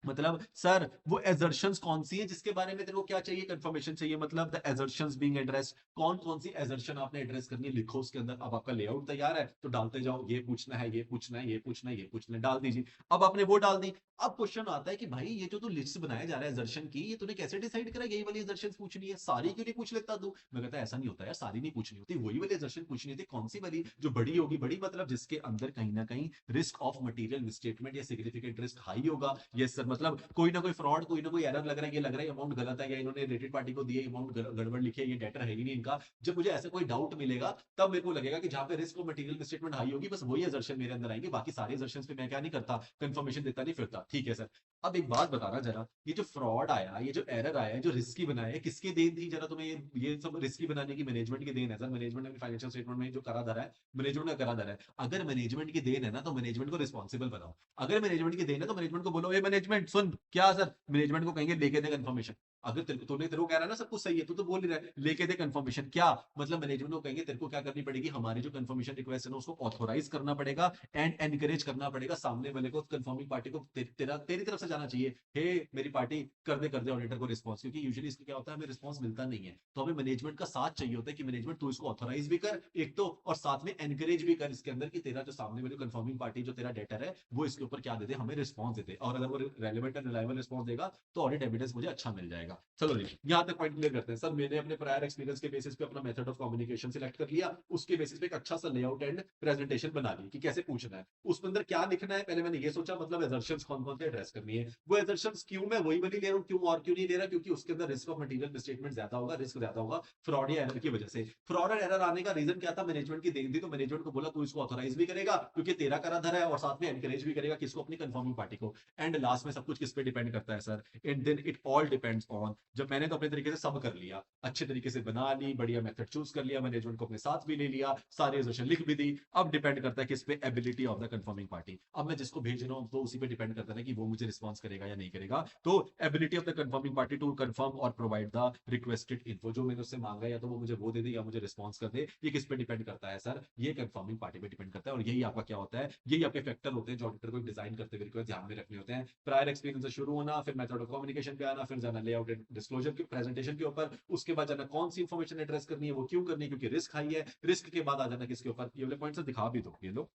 मतलब सर वो एजर्शंस कौन सी है जिसके बारे में तेरे को क्या चाहिए, कंफर्मेशन चाहिए, मतलब द एजर्शंस बीइंग एड्रेस्ड, कौन कौन सी एजर्शन आपने एड्रेस करनी है, लिखो उसके अंदर। अब आपका लेआउट तैयार है तो डालते जाओ, ये पूछना है, ये पूछना है, ये पूछना है, ये पूछना है, डाल दीजिए। अब आपने वो डाल दी। अब क्वेश्चन आता है कि भाई ये जो तू लिस्ट बनाया जा रहा है एजर्शन की, ये तूने कैसे डिसाइड करा यही वाली एजर्शन पूछनी है, सारी क्यों नहीं पूछ लेता तू? मैं कहता ऐसा नहीं होता यार, सारी नहीं पूछनी होती, वही वाली एजर्शन पूछनी होती। कौन सी वाली? जो बड़ी होगी, बड़ी मतलब जिसके अंदर कहीं ना कहीं रिस्क ऑफ मटेरियल मिसस्टेटमेंट या सिग्निफिकेंट रिस्क हाई होगा। यस सर, मतलब कोई ना कोई फ्रॉड, कोई ना कोई एरर लग रहा है, ये लग रहा है अमाउंट गलत है, या इन्होंने रेटेड पार्टी को दिए अमाउंट गड़बड़ लिखी है, ये डेटर है ही नहीं इनका। जब मुझे ऐसा कोई डाउट मिलेगा तब मेरे को लगेगा कि जहां पे रिस्क और मटेरियल मिसस्टेटमेंट हाई होगी, बस वही एजर्शन मेरे अंदर आएंगे, बाकी सारे एजर्शन पे मैं क्या नहीं करता, कंफर्मेशन देता नहीं फिरता। ठीक है सर। अब एक बात बताना जरा, ये जो फ्रॉड आया, ये जो एरर आया, जो रिस्की बनाया है, किसकी देन थी जरा तुम्हें? ये सब रिस्की बनाने की मैनेजमेंट की देन है सर। मैनेजमेंट ने फाइनेंशियल स्टेटमेंट में जो करा धरा है, मैनेजमेंट का करा धरा है। अगर मैनेजमेंट की देन है ना, तो मैनेजमेंट को रिस्पॉन्सिबल बनाओ। अगर मैनेजमेंट की देन है तो मैनेजमेंट को बोलो, ए मैनेजमेंट सुन, क्या सर मैनेजमेंट को कहेंगे लेके दे कंफर्मेशन। अगर तेरे को कह रहा है ना सब कुछ सही है, तू तो बोल ही रहा है, लेके दे कंफर्मेशन। क्या मतलब मैनेजमेंट को कहेंगे तेरे को क्या करनी पड़ेगी, हमारी जो कंफर्मेशन रिक्वेस्ट है ना उसको ऑथोराइज करना पड़ेगा एंड एनकरेज करना पड़ेगा सामने वाले को, कंफर्मिंग पार्टी को तेरी तरफ से जाना चाहिए, हे मेरी पार्टी कर दे ऑडिटर को रिस्पॉन्स, क्योंकि यूजुअली इसको क्या होता है हमें रिस्पॉन्स मिलता नहीं है, तो हमें मैनेजमेंट का साथ चाहिए होता है कि मैनेजमेंट तू इसको ऑथोराइज भी कर एक तो, और साथ में एनकरेज भी कर इसके अंदर कि तेरा जो सामने वाली कंफर्मिंग पार्टी जो तेरा डेटर है वो इसके ऊपर क्या दे दे, हमें रिस्पॉन्स देते, और अगर वो रेलेवेंट एंड रिलायबल रिस्पॉन्स देगा तो ऑडिट एविडेंस मुझे अच्छा मिल जाएगा। चलो जी यहाँ तक पॉइंट क्लियर करते हैं। सर मैंने अपने प्रायर एक्सपीरियंस के बेसिस पे अपना मेथड ऑफ कम्युनिकेशन सिलेक्ट कर लिया, उसके बेसिस पे एक अच्छा सा लेआउट एंड प्रेजेंटेशन बना ली कि कैसे पूछना है, उसके अंदर क्या लिखना है, पहले मैंने ये सोचा मतलब एजर्शंस कौन कौन से एड्रेस करनी है, वो एजर्शंस क्यों मैं वही वाली ले रहा हूँ, क्यों और क्यों नहीं ले रहा, क्योंकि उसके अंदर रिस्क ऑफ मटेरियल स्टेटमेंट ज्यादा होगा, रिस्क ज्यादा होगा फ्रॉड या एरर की वजह से। फ्रॉड और एरर आने का रीजन क्या था, मैनेजमेंट की देन थी, तो मैनेजमेंट को बोला तू इसको ऑथोराइज भी करेगा क्योंकि तेरा करा धरा है, और साथ में एनकरेज भी करेगा किसको, अपनी कंफर्मिंग पार्टी को। एंड लास्ट में सब कुछ किस पे डिपेंड करता है sir, and then it all depends on, जब मैंने तो अपने तरीके से सब कर लिया, अच्छे तरीके से बना ली, बढ़िया मेथड चूज कर लिया, मैनेजमेंट को अपने साथ भी ले लिया, सारे एजर्शन लिख भी दी, अब डिपेंड करता है किस पे, ability of the confirming party. अब मैं जिसको भेज रहा हूं तो उसी पे डिपेंड करता है कि वो मुझे रिस्पॉन्स करेगा या नहीं करेगा, तो ability of the confirming party to confirm और प्रोवाइड द रिक्वेस्टेड इन्फो, जो मैंने उससे मांगा या तो वो मुझे वो दे दे या मुझे रिस्पॉन्स कर दे, ये किस पे डिपेंड करता है सर, ये कंफर्मिंग पार्टी पे डिपेंड करता है, और यही आपका क्या होता है, यही आपके फैक्टर होते हैं जो ऑडिटर को डिजाइन करते हुए ध्यान में रखने होते हैं। प्रायर एक्सपीरियंस से शुरू होना, फिर मेथड ऑफ कम्युनिकेशन पे आना, फिर जाना लेआउट एंड डिस्क्लोजर की प्रेजेंटेशन के ऊपर, उसके बाद जाना कौन सी इंफॉर्मेशन एड्रेस करनी है, वो क्यों करनी है क्योंकि रिस्क हाई है, रिस्क के बाद आ जाना किसके ऊपर, ये वाले पॉइंट्स दिखा भी दो ये लो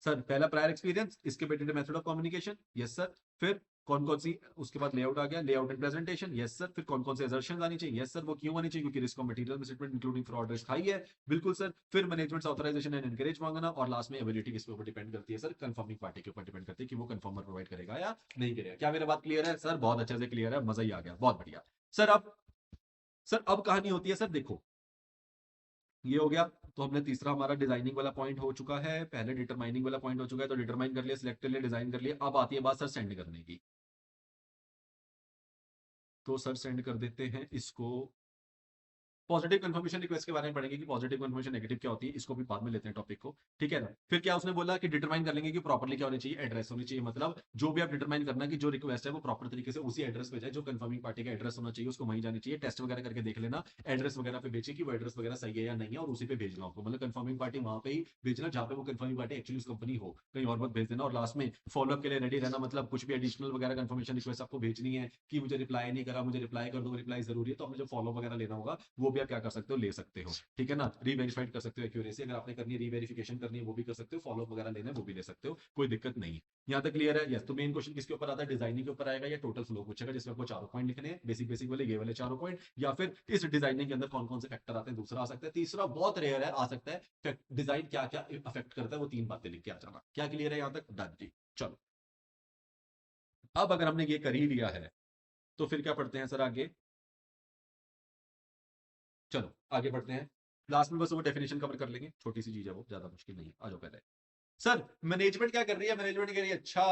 सर। पहला प्रायर एक्सपीरियंस, इसके बेटे method of communication, yes sir. फिर कौन कौन सी, उसके बाद लेआउट आ गया, layout and presentation, yes sir. फिर कौन कौन से असर्शंस आनी चाहिए, यस सर। वो क्यों आनी चाहिए, क्योंकि risk of material statement including fraud risk high है, बिल्कुल सर। फिर मैनेजमेंट ऑथराइजेशन एंड एनकरेज मांगना, और लास्ट में एबिलिटी किसके ऊपर डिपेंड करती है सर, कंफर्मिंग पार्टी के ऊपर डिपेंड करती है कि वो कंफर्मर प्रोवाइड करेगा या नहीं करेगा। क्या मेरा बात क्लियर है सर, बहुत अच्छे से क्लियर है, मजा ही आ गया, बहुत बढ़िया। सर अब, सर अब कहानी होती है सर, देखो ये हो गया, तो हमने तीसरा हमारा डिजाइनिंग वाला पॉइंट हो चुका है, पहले डिटरमाइनिंग वाला पॉइंट हो चुका है, तो डिटरमाइन कर लिया, सिलेक्ट कर लिया, डिजाइन कर लिया, अब आती है बात सर सेंड करने की। तो सर सेंड कर देते हैं इसको। पॉजिटिव कंफर्मेशन रिक्वेस्ट के बारे में पढ़ेंगे कि पॉजिटिव कंफर्मेशन नेगेटिव क्या होती है, इसको भी बाद में लेते हैं टॉपिक को, ठीक है ना। फिर क्या उसने बोला कि डिटरमाइन कर लेंगे कि प्रॉपर्ली क्या होनी चाहिए, एड्रेस होनी चाहिए, मतलब जो भी आप डिटरमाइन करना कि जो रिक्वेस्ट है वो प्रॉपर तरीके से उसी एड्रेस पे जाए, जो कंफर्मिंग पार्टी का एड्रेस होना चाहिए उसको वहीं जानी चाहिए, टेस्ट वगैरह करके देख लेना एड्रेस वगैरह पे भेजिए कि वो एड्रेस वगैरह सही है या नहीं है, और उसी पे भेजना आपको, मतलब कंफर्मिंग पार्टी वहां पे ही भेजना जहाँ पे वो कंफर्मिंग पार्टी एक्चुअली उस कंपनी हो, कहीं और मत भेज देना। और लास्ट में फॉलोअप के लिए रेडी रहना, मतलब कुछ भी एडिशनल वगैरह कंफर्मेशन रिक्वेस्ट आपको भेजनी है कि मुझे रिप्लाई नहीं करा, मुझे रिप्लाई कर दो, रिप्लाई जरूरी है, तो आपने जो फॉलो वगैरह लेना होगा वो भी आप क्या कर सकते हो, ले सकते हो, ठीक है ना। रीवेरीफाइड कर सकते हो एक्यूरेसी, अगर आपने करनी है रीवेरिफिकेशन करनी है वो भी कर सकते हो, फॉलो वगैरह लेना है वो भी ले सकते हो, कोई दिक्कत नहीं। यहाँ तक क्लियर है, यस। तो मेन क्वेश्चन किसके ऊपर आता है, डिजाइनिंग के ऊपर आएगा या टोटल फ्लो पूछेगा, जिसमें आपको चारों पॉइंट लिखने हैं, बेसिक बेसिक वाले ये वाले चारों पॉइंट, या फिर इस डिजाइनिंग के अंदर कौन कौन से फैक्टर आते हैं, दूसरा आ सकता है, तीसरा बहुत रेयर है आ सकता है, डिजाइन क्या क्या अफेक्ट करता है, वो तीन बातें लिख के आ जाना। क्या क्लियर है यहाँ तक, डन जी। चलो अब अगर हमने ये कर ही लिया है तो फिर क्या पढ़ते हैं सर आगे, चलो आगे बढ़ते हैं। लास्ट में बस वो डेफिनेशन कवर कर लेंगे, छोटी सी चीज है वो, ज्यादा मुश्किल नहीं है, आ जाओ पहले। सर मैनेजमेंट क्या कर रही है, मैनेजमेंट कह रही है अच्छा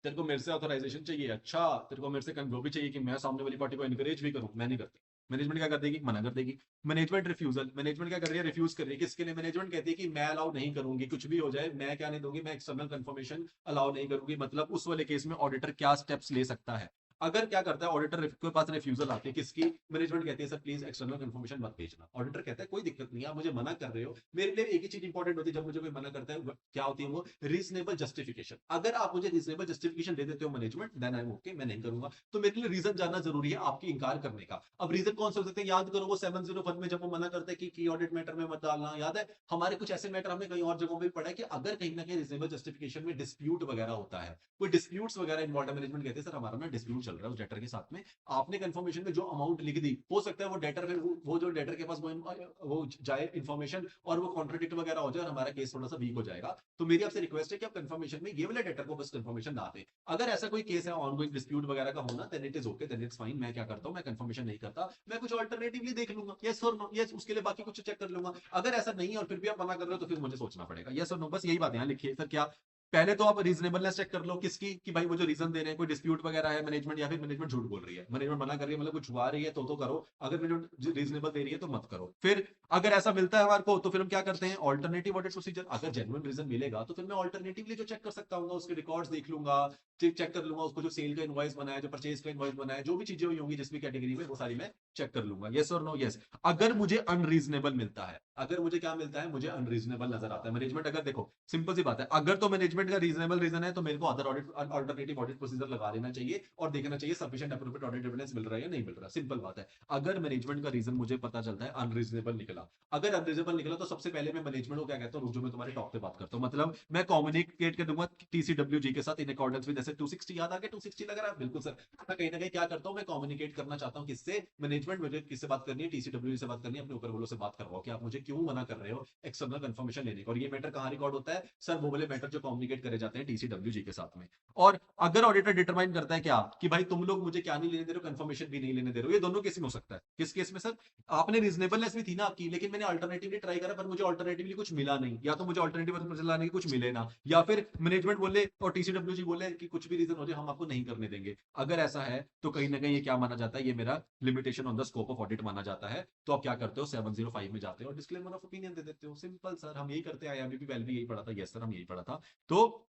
तेरे को मेरे से ऑथराइजेशन चाहिए, अच्छा तेरे को मेरे से वो भी चाहिए कि मैं सामने वाली पार्टी को एनकरेज भी करूं, मैं नहीं करती। मैनेजमेंट क्या कर देगी, मना कर देगी। मैनेजमेंट रिफ्यूजल, मैनेजमेंट क्या कर रही है, रिफ्यूज कर रही है, किसके लिए, मैनेजमेंट कहती है कि मैं अलाउ नहीं करूंगी, कुछ भी हो जाए मैं क्या नहीं दूंगी, मैं एक्सटर्नल कंफर्मेशन अलाउ नहीं करूंगी, मतलब उस वाले केस में ऑडिटर क्या स्टेप्स ले सकता है। अगर क्या करता है ऑडिटर के पास रिफ्यूजल आती है किसकी, मैनेजमेंट कहती है सर प्लीज एक्सटर्नल कंफर्मेशन मत भेजना, ऑडिटर कहता है कोई दिक्कत नहीं है, आप मुझे मना कर रहे हो, मेरे लिए एक ही चीज इंपॉर्टेंट होती है जब मुझे कोई मना करता है, क्या होती है वो, रीजनेबल जस्टिफिकेशन। अगर आप मुझे रीजनेबल जस्टिफिकेशन दे देते हो management, then I am okay, मैं नहीं करूंगा, तो मेरे लिए रीजन जानना जरूरी है आपकी इंकार करने का। अब रीजन कौन से हो सकते हैं, याद करो वो 701 में जब वो मना करते हैं कि ऑडिट मैटर में मत डालना, याद है हमारे कुछ ऐसे मैटर हमने कहीं और जगहों में पढ़ा है कि अगर कहीं ना कहीं रीजनेबल जस्टिफिकेशन में डिस्प्यूट वगैरह होता है, कोई डिस्प्यूट्स वगैरह इन्वॉल्व, मैनेजमेंट कहते हैं सर हमारा ना डिस्प्यूट चल रहा है उस डेटर के साथ में, आपने कंफर्मेशन में जो अमाउंट लिख दी हो सकता है वो डेटर में वो जो डेटर के पास वो जाए इन्फॉर्मेशन और वो कॉन्ट्रोडिक्ट वगैरह हो जाए और हमारा केस थोड़ा सा वीक हो जाएगा, तो मेरी आपसे रिक्वेस्ट है कि आप कंफर्मेशन में ये वाले डेटर को बस कंफर्मेशन ना दे। अगर ऐसा कोई केस है ऑनगोइंग डिस्प्यूट वगैरह का होना, then it is okay, then it's fine, मैं क्या करता हूं, मैं कंफर्मेशन नहीं करता, मैं कुछ अल्टरनेटिवली देख लूंगा, यस और नो, यस उसके लिए बाकी कुछ चेक कर लूंगा। अगर ऐसा नहीं है और फिर भी आप मना कर रहे हो तो फिर मुझे सोचना पड़ेगा, यस और नो, बस यही बात यहाँ लिखिए सर। क्या पहले तो आप रीजनेबलनेस चेक कर लो किसकी, कि भाई वो जो रीजन दे रहे हैं कोई डिस्प्यूट वगैरह है मैनेजमेंट, या फिर मैनेजमेंट झूठ बोल रही है, मैनेजमेंट मना कर रही है, मतलब कुछ छुपा रही है तो करो, अगर मैनेजमेंट रीजनेबल दे रही है तो मत करो। फिर अगर ऐसा मिलता है हमारे को तो फिर हम क्या करते हैं, ऑल्टरनेटिव ऑडिट प्रोसीजर। अगर जेन्युइन रीजन मिलेगा तो फिर मैं ऑल्टरनेटिवली जो चेक कर सकता हूँ उसके रिकॉर्ड्स देख लूंगा, चेक कर लूंगा उसको, जो सेल का इनवॉइस बना है, जो परचेज का इनवॉइस बना है, जो भी चीजें हुई होंगी जिस भी कैटेगरी में, वो सारी मैं चेक कर लूंगा। यस और नो? यस। अगर मुझे अनरीजनेबल मिलता है, अगर मुझे क्या मिलता है, मुझे अनरीजनेबल नजर आता है मैनेजमेंट, अगर देखो सिंपल सी बात है, अगर तो मैनेजमेंट का रीजनेबल रीजन है तो मेरे को other audit alternative audit procedure लगा देना चाहिए और देखना चाहिए सफिशिएंट एप्रोप्रिएट ऑडिट एविडेंस मिल रहा है या नहीं मिल रहा। सिंपल बात है। अगर मैनेजमेंट का रीजन मुझे पता चलता है अनरीजनेबल निकला, अगर अनरीजनेबल निकला तो सबसे पहले मैं मैनेजमेंट को क्या कहता हूँ, रुक जो मैं तुम्हारे टॉप पे बात करता हूँ, मतलब मैं कम्युनिकेट कर दूंगा टीसीडब्ल्यूजी के साथ इन अकॉर्डेंस विद, जैसे 260 याद आ गया, 260 लग रहा है बिल्कुल सर। मैं कहीं ना कहीं क्या करता हूँ, मैं कम्युनिकेट करना चाहता हूँ किससे, मैनेजमेंट, मुझे किससे बात करनी है, टीसीडब्ल्यूजी से बात करनी है, अपने ऊपर वालों से बात कर रहा हूँ कि आप मुझे क्यों मना कर रहे हो एक्सटर्नल कंफर्मेशन लेने का। और ये मैटर कहाँ रिकॉर्ड होता है सर, वो वाले मैटर जो कम्युनिकेट करे जाते हैं टीसीडब्ल्यूजी के साथ में। और अगर ऑडिटर डिटरमाइन करता है क्या कि भाई तुम लोग मुझे क्या नहीं लेने दे रहे हो, कंफर्मेशन भी नहीं लेने दे रहे हो, ये दोनों केस में हो सकता है। किस केस में सर, आपने रीजनेबलनेस भी थी ना आपकी, लेकिन मैंने अल्टरनेटिवली ट्राई करा पर मुझे अल्टरनेटिवली कुछ मिला नहीं, या तो मुझे अल्टरनेटिव लाने की कुछ मिले ना, या फिर मैनेजमेंट बोले और टीसीडब्ल्यूजी बोले कि कुछ भी रीजन हो जाए हम आपको नहीं करने देंगे। अगर ऐसा है तो कहीं ना कहीं ये क्या माना जाता है, ये मेरा limitation on the scope of audit माना जाता है। तो आप क्या करते हो, 705 में जाते हो और डिस्क्लेमर ऑफ ओपिनियन दे देते हो। सिंपल सर, हम यही करते हैं, अभी भी पहले भी यही पढ़ा था। यस सर, हम यही पढ़ा था। तो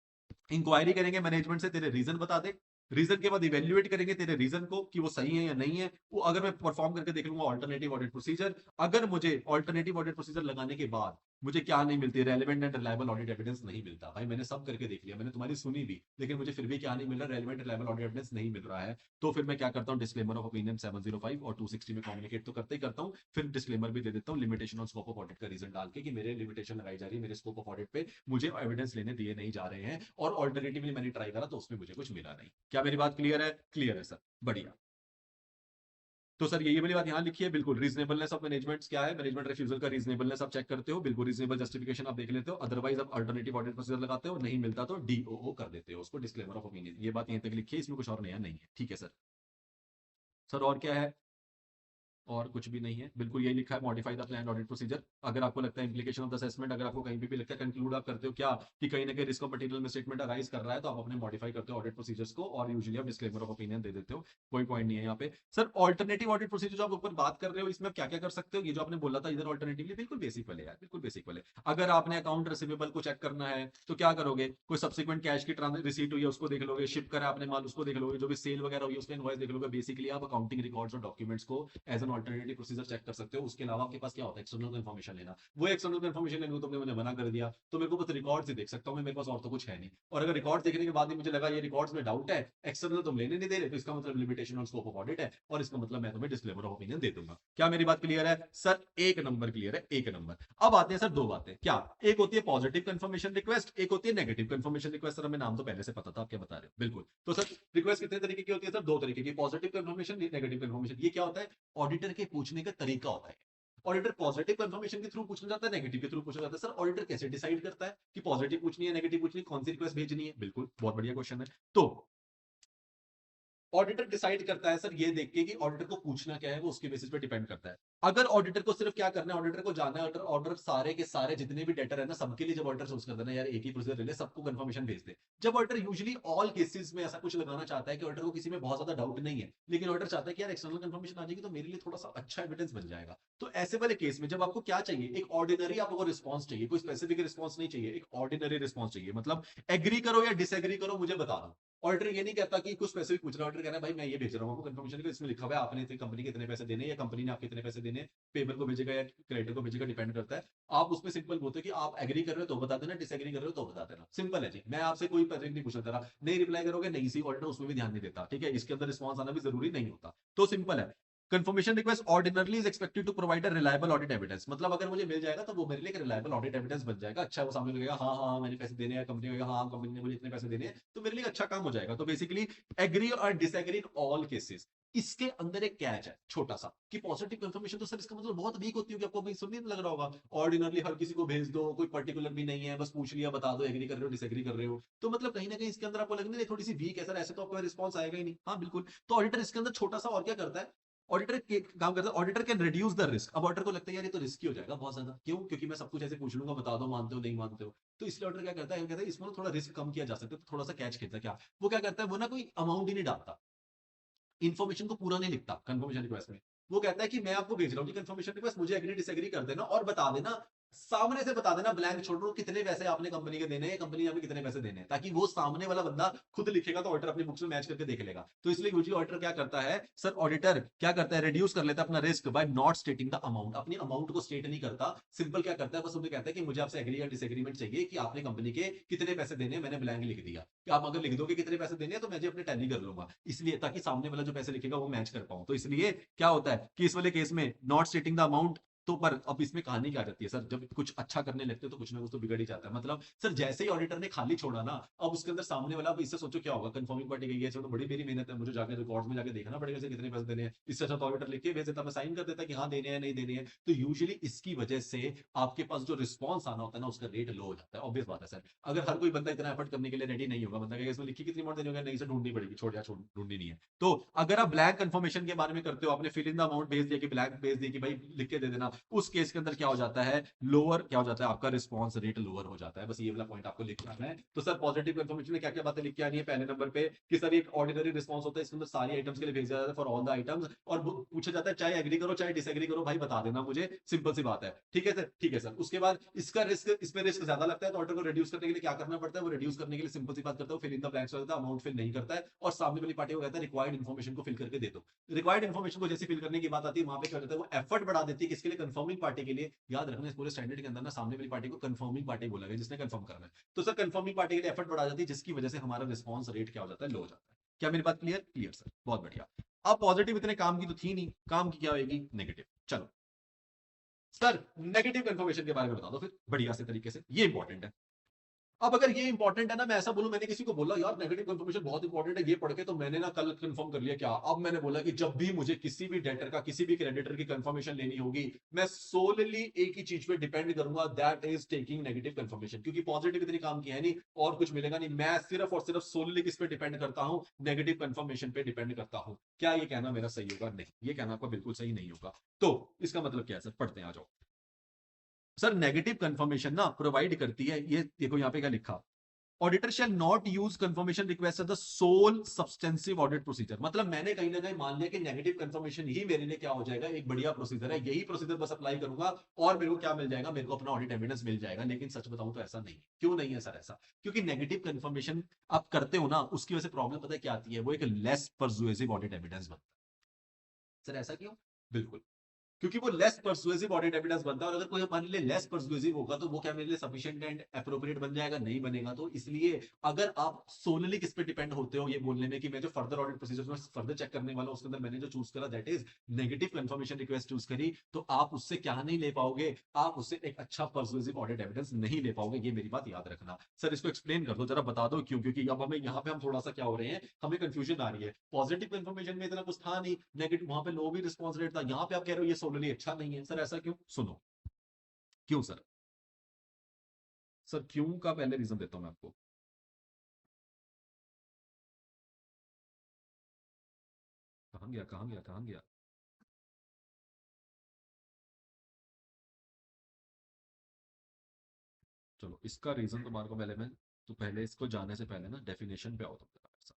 इंक्वायरी करेंगे मैनेजमेंट से, तेरे रीजन बता दे, रीजन के बाद इवेल्युएट करेंगे तेरे रीजन को कि वो सही है या नहीं है। वो अगर मैं परफॉर्म करके देख लूंगा ऑल्टरनेटिव ऑडिट प्रोसीजर, अगर मुझे ऑल्टरनेटिव ऑडिट प्रोसीजर लगाने के बाद मुझे क्या नहीं मिलती, relevant and reliable audit evidence नहीं मिलता, भाई मैंने सब करके देख लिया, मैंने तुम्हारी सुनी भी, लेकिन मुझे फिर भी क्या नहीं मिल रहा, रेलेवेंट रिलायबल ऑडिट एविडेंस नहीं मिल रहा है, तो फिर मैं क्या करता हूँ, डिस्क्लेमर ऑफ ओपिनियन 705 और 260 में कम्युनिकेट तो करते ही करता हूँ, फिर डिस्क्लेमर भी दे देता हूँ limitation on scope of audit का रीजन डाल के कि मेरे लिमिटेशन लगाई जा रही है, मेरे स्कोप ऑफ ऑडिट पे मुझे एविडेंस लेने दिए नहीं जा रहे हैं, और ऑल्टरनेटिवली मैंने ट्राई करा तो उसमें मुझे कुछ मिला नहीं। क्या मेरी बात क्लियर है? क्लियर है सर, बढ़िया। तो सर ये वाली बात यहाँ लिखी है, बिल्कुल रीजनेबलनेस ऑफ मैनेजमेंट क्या है, मैनेजमेंट रिफ्यूजल का रीजनेबलनेस आप चेक करते हो, बिल्कुल रीजनेबल जस्टिफिकेशन आप देख लेते हो, अदरवाइज आप अल्टरनेटिव ऑडिट प्रोसीजर लगाते हो, नहीं मिलता तो डीओओ कर देते हो उसको, डिस्क्लेमर ऑफ ओपिनियन। ये बात यहीं तक लिखी है, इसमें कुछ और नया नहीं है। ठीक है सर। सर और क्या है? और कुछ भी नहीं है, बिल्कुल यही लिखा है, modify the plan audit procedure. अगर आपको लगता है इंप्लीकेशन ऑफ द असेसमेंट, अगर आपको कहीं भी लगता है, कंक्लूड आप करते हो क्या कि कहीं ना कहीं रिस्क ऑफ मटेरियल में स्टेटमेंट अराइज कर रहा है, तो आप अपने मॉडिफाई करते हो ऑडिट प्रोसीजर्स को, और यूजुअली आप डिस्क्लेमर ऑफ ओपिनियन दे देते हो। कोई पॉइंट नहीं है यहाँ पे। सर ऑल्टरनेटिव ऑडिट प्रोसीजर जो आप ऊपर बात कर रहे हो, इसमें आप क्या क्या कर सकते हो, ये जो आपने बोला था इधर ऑल्टरनेटिवली, बिल्कुल बेसिक वाले यार, बिल्कुल बेसिक वाले। अगर आपने अकाउंट रिसीवेबल को चेक करना है तो क्या करोगे, कोई सब्सिक्वेंट कैश की रिसीट हुई है उसको देख लोगे, शिप करा आपने माल उसको देख लोगे, जो भी सेल वगैरह हुई है उसका इनवॉइस देख लोगे। बेसिकली आप अकाउंटिंग रिकॉर्ड्स और डॉक्यूमेंट्स को as an alternative procedure check कर सकते हो। उसके अलावा आपके पास क्या होता है, एक्सटर्नल इन्फॉर्मेशन लेना। वो एक्सटर्नल इन्फॉर्मेशन लेने को तुमने मुझे मना कर दिया, तो मेरे को बस रिकॉर्ड्स ही देख सकता हूँ मैं, मेरे पास और तो कुछ है नहीं। और अगर रिकॉर्ड्स देखने के बाद ही मुझे लगा ये रिकॉर्ड्स में डाउट है, एक्सटर्नल तुम लेने नहीं दे रहे, तो इसका मतलब limitation on scope of audit है, और इसका मतलब मैं तुम्हें डिस्क्लेमर ऑफ ओपिनियन दे दूंगा। क्या मेरी बात क्लियर है सर? एक नंबर क्लियर है, एक नंबर। अब आते हैं सर दो बातें, क्या एक होती है पॉजिटिव कंफर्मेशन रिक्वेस्ट, एक होती है नेगेटिव कंफर्मेशन रिक्वेस्ट। सर हमें नाम तो पहले से पता था, आप क्या बता रहे हो, बिल्कुल। तो सर रिक्वेस्ट कितने तरीके की होती है सर? दो तरीके की, पॉजिटिव कंफर्मेशन, नेगेटिव कंफर्मेशन। ये क्या होता है, ऑडिटर के पूछने का तरीका होता है। ऑडिटर पॉजिटिव कंफर्मेशन के थ्रू पूछना चाहता है, नेगेटिव के थ्रू पूछना चाहता है। सर ऑडिटर कैसे डिसाइड करता है कि पॉजिटिव पूछनी है, नेगेटिव पूछनी है, कौन सी रिक्वेस्ट भेजनी है? बिल्कुल, बहुत बढ़िया क्वेश्चन है। तो ऑडिटर डिसाइड करता है सर ये देख के कि ऑडिटर को पूछना क्या है, वो उसके बेसिस पे डिपेंड करता है। अगर ऑडिटर को सिर्फ क्या करना है, ऑडिटर को जानना है, ऑर्डर ऑर्डर सारे के सारे जितने भी डेटर है ना, सबके लिए जब ऑडिटर सोच करता है ना, यार एक ही प्रोसीजर ले ले, सबको कंफर्मेशन भेज दे। जब ऑडिटर यूजुअली ऑल केसेस में ऐसा कुछ लगाना चाहता है कि ऑडिटर को किसी में बहुत ज्यादा डाउट नहीं है, लेकिन ऑडिटर चाहता है कि यार एक्सटर्नल कंफर्मेशन आ जाएगी तो मेरे लिए थोड़ा सा अच्छा एविडेंस बन जाएगा। तो ऐसे वाले केस में जब आपको क्या चाहिए, एक ऑर्डिनरी आपको रिस्पॉन्स चाहिए, कोई स्पेसिफिक रिस्पॉन्स नहीं चाहिए, एक ऑर्डिनरी रिस्पॉन्स चाहिए। मतलब एग्री करो या डिसएग्री करो, मुझे बता दो। ऑर्डर ये नहीं कहता कि कुछ स्पेसिफिक पूछ रहा है, ऑर्डर कहना है भाई मैं ये भेज रहा हूँ आपको कंफर्मेशन को, इसमें लिखा हुआ है आपने इतनी कंपनी के इतने पैसे देने, या कंपनी ने आपके इतने पैसे देने, पेपर को भेजेगा या क्रेडिटर को भेजेगा, डिपेंड करता है। आप उसमें सिंपल बोलते हो कि आप एग्री कर रहे हो तो बता देना, डिसएग्री कर रहे हो तो बता देना। सिंपल है जी, मैं आपसे कोई पैसे नहीं पूछना चाह रहा, नहीं रिप्लाई करोगे नहीं, सी ऑर्डर उसमें भी ध्यान नहीं देता, ठीक है, इसके अंदर रिस्पॉन्स आना भी जरूरी नहीं होता। तो सिंपल है। Confirmation request ordinarily is expected to provide a reliable audit evidence, मतलब अगर मुझे मिल जाएगा तो वो मेरे लिए एक रिलायबल ऑडिट एविडेंस बन जाएगा। अच्छा, वो सामने लगेगा हाँ हाँ मैंने पैसे देने हैं, कंपनी कहेगा हाँ कंपनी ने मुझे इतने पैसे देने हैं, तो मेरे लिए अच्छा काम हो जाएगा। तो बेसिकली एग्री और डिसएग्री इन ऑल केसेस। इसके अंदर एक कैच है छोटा सा, कि पॉजिटिव कंफर्मेशन तो सर इसका मतलब बहुत वीक होती होगी, आपको अभी सुनने लग रहा होगा, ऑर्डिनरली हर किसी को भेज दो, कोई पर्टिकुलर भी नहीं है, बस पूछ लिया बता दो, एग्री कर रहे हो डिसएग्री कर रहे हो, तो मतलब कहीं ना कहीं इसके अंदर आपको लगने थोड़ी सी वीक है सर, ऐसे तो आपको रिस्पॉन्स आएगा ही नहीं। हाँ बिल्कुल। तो ऑडिटर इसके अंदर छोटा सा और क्या करता है, ऑडिटर काम करता है, auditor can reduce the risk. अब ऑडिटर को लगता है यार ये तो रिस्की हो जाएगा बहुत ज्यादा, क्यों? क्योंकि मैं सब कुछ ऐसे पूछ लूंगा, बता दो मानते हो नहीं मानते हो। तो इसलिए ऑडिटर क्या करता है, कहता है इसमें थोड़ा रिस्क कम किया जा सकता है, तो थोड़ा सा कैच खेलता है। क्या वो क्या करता है, वो ना कोई अमाउंट ही नहीं डालता, इन्फॉर्मेशन को पूरा नहीं लिखता कंफर्मेशन रिक्वेस्ट में। वो कहता है कि मैं आपको भेज रहा हूँ कंफर्मेशन रिक्वेस्ट, मुझे एग्री डिसएग्री कर देना और बता देना, सामने से बता देना, ब्लैंक छोड़ दो, कितने पैसे आपने कंपनी के देने हैं, कंपनी ने आपको कितने पैसे देने हैं, ताकि वो सामने वाला बंदा खुद लिखेगा तो ऑडिटर अपनी बुक्स में मैच करके देख लेगा। तो इसलिए यूजली ऑडिटर क्या करता है सर, ऑडिटर क्या करता है, रिड्यूस कर लेता है अपना risk by not stating the amount. अपनी अमाउंट को स्टेट नहीं करता, सिंपल क्या करता है, बस उन्हें कहता है कि मुझे आपसे एग्री या डिसएग्रीमेंट चाहिए कि आपने कंपनी के कितने पैसे देने हैं, मैंने ब्लैंक लिख दिया कि आप अगर लिख दोगे कितने पैसे देने हैं तो मैं अपने टैली कर लूंगा, इसलिए ताकि सामने वाला जो पैसे लिखेगा वो मैच कर पाऊं। तो इसलिए क्या होता है कि इस वाले केस में नॉट स्टेटिंग द अमाउंट। तो पर अब इसमें कहानी क्या जाती है सर, जब कुछ अच्छा करने लगते हो तो कुछ ना कुछ तो बिगड़ ही जाता है। मतलब सर जैसे ही ऑडिटर ने खाली छोड़ा ना, अब उसके अंदर सामने वाला, अब इससे सोचो क्या होगा, कंफर्मिंग पार्टी गई है, चलो बड़ी मेरी मेहनत है, मुझे जाके रिकॉर्ड में जाके देखना पड़ेगा इसे कितने पैसे देने हैं, इससे अच्छा तो ऑडिटर लिख के भेज देता, मैं साइन कर देता कि हाँ देने हैं नहीं देने हैं। तो यूजुअली इसकी वजह से आपके पास जो रिस्पॉन्स आना होता है ना, उसका रेट लो हो जाता है। ऑब्वियस बात है सर, अगर हर कोई बंदा इतना एफर्ट करने के लिए रेडी नहीं होगा, बंदा इसमें लिखी कितनी अमाउंट देनी होगा, नहीं से ढूंढनी पड़ेगी, छोड़ या छोड़ ढूंढनी नहीं है। तो अगर आप ब्लैंक कंफर्मेशन के बारे में करते हो, आपने फिल इन द अमाउंट भेज दिया कि ब्लैंक भेज दिया कि भाई लिख के दे देना, उस केस के अंदर क्या हो जाता है, लोअर क्या हो जाता है, आपका रिस्पॉन्स रेट लोअर हो जाता है। बस ये वाला पॉइंट आपको लिखना है। तो सर पॉजिटिव कंफर्मेशन में क्या क्या बातें लिख के आनी है, पहले नंबर पे कि सर एक ऑर्डिनरी रिस्पॉन्स होता है, इसके अंदर सारी आइटम्स के लिए भेजा जाता है फॉर ऑल द आइटम्स, और पूछा जाता है चाहे एग्री करो चाहे डिसएग्री करो, भाई बता देना मुझे, सिंपल सी बात है। ठीक है सर, ठीक है सर। उसके बाद इसका रिस्क, इसमें रिस्क ज्यादा लगता है, तो ऑर्डर को रिड्यूस करने के लिए क्या करना पड़ता है, वो रिड्यूस करने के लिए सिंपल सी बात करता है, फिल इन द ब्लैंक्स होता है, अमाउंट फिल नहीं करता है, और सामने वाली पार्टी को कहता है रिक्वायर्ड इन्फॉर्मेशन को फिल करके दे दो। रिक्वायर्ड इन्फॉर्मेशन को जैसे फिल करने की बात आती है, वहां पे क्या होता है, वो एफर्ट बढ़ा देती है किसके लिए, कंफर्मिंग पार्टी के लिए। याद रखना इस पूरे स्टैंडर्ड के अंदर ना सामने वाली पार्टी को कंफर्मिंग पार्टी बोला गया, जिसने कंफर्म करना है। तो सर कंफर्मिंग पार्टी के लिए एफर्ट बढ़ा जाती है, जिसकी वजह से हमारा रिस्पॉन्स रेट क्या हो जाता है, लो हो जाता है। क्या मेरी बात क्लियर? क्लियर सर, बहुत बढ़िया। अब पॉजिटिव इतने काम की तो थी नहीं, काम की क्या होगी, नेगेटिव। चलो सर नेगेटिव कंफर्मेशन के बारे में बता दो फिर बढ़िया से तरीके से, ये इंपॉर्टेंट है। अब अगर ये इंपॉर्टेंट है ना, मैं ऐसा बोलूं, मैंने किसी को बोला यार नेगेटिव कंफर्मेशन बहुत इंपॉर्टेंट है, ये पढ़ के तो मैंने ना कल कंफर्म कर लिया। क्या अब मैंने बोला कि जब भी मुझे किसी भी डेटर का, किसी भी क्रेडिटर की कंफर्मेशन लेनी होगी, मैं सोलली एक ही चीज पे डिपेंड करूंगा, that is taking negative confirmation. क्योंकि पॉजिटिव इतनी काम की है नहीं और कुछ मिलेगा नहीं, मैं सिर्फ और सिर्फ सोलली किस पे डिपेंड करता हूं, नेगेटिव कंफर्मेशन पे डिपेंड करता हूं। क्या ये कहना मेरा सही होगा? नहीं, ये कहना आपका बिल्कुल सही नहीं होगा। तो इसका मतलब क्या है सर, पढ़ते हैं, आ जाओ। सर नेगेटिव कंफर्मेशन ना प्रोवाइड करती है, ये देखो यहाँ पे क्या लिखा, auditor shall not use confirmation request as the sole substantive audit procedure. मतलब मैंने कहीं ना कहीं मान लिया कि नेगेटिव कंफर्मेशन ही मेरे लिए क्या हो जाएगा, एक बढ़िया प्रोसीजर है, यही प्रोसीजर बस अप्लाई करूंगा और मेरे को क्या मिल जाएगा, मेरे को अपना ऑडिट एविडेंस मिल जाएगा। लेकिन सच बताऊं तो ऐसा नहीं। क्यों नहीं है सर ऐसा? क्योंकि नेगेटिव कंफर्मेशन आप करते हो ना, उसकी वजह से प्रॉब्लम पता है क्या आती है, वो एक लेस परसुएसिव ऑडिट एविडेंस बनता है। सर ऐसा क्यों? बिल्कुल क्योंकि वो लेस परसुएसिव ऑडिट एविडेंस बनता है, और अगर कोई हमारे लिए लेस परसुएसिव होगा तो वो क्या मेरे लिए सफिशिएंट एंड एप्रोप्रिएट बन जाएगा? नहीं बनेगा। तो इसलिए अगर आप सोलली किस पे डिपेंड होते हो ये बोलने में कि मैं जो फर्दर ऑडिट प्रोसीजर में फर्दर चेक करने वाला हूं, उसके अंदर मैंने जो चूज करा that is negative confirmation request choose करी, तो आप उससे क्या नहीं ले पाओगे, आप उससे एक अच्छा परसुएसिव ऑडिट एविडेंस नहीं ले पाओगे। ये मेरी बात याद रखना। सर इसको एक्सप्लेन कर दो जरा, बता दो क्यों, क्योंकि अब हमें यहाँ पे हम थोड़ा सा क्या हो रहे हैं, हमें कंफ्यूजन आ रही है। पॉजिटिव कंफर्मेशन में इतना कुछ था नहीं, नेगेटिव वहां पे लो भी रिस्पॉन्स रेट था, यहाँ पे आप कह रहे हो ये सोलली अच्छा नहीं है। सर ऐसा क्यों? सुनो क्यों सर। सर क्यों का पहले रीजन देता हूं मैं आपको। कहां गया कहां गया कहां गया? चलो इसका रीजन तुम्हारे को पहले मैं, तो पहले इसको जाने से पहले ना डेफिनेशन पे आओ तुम जरा।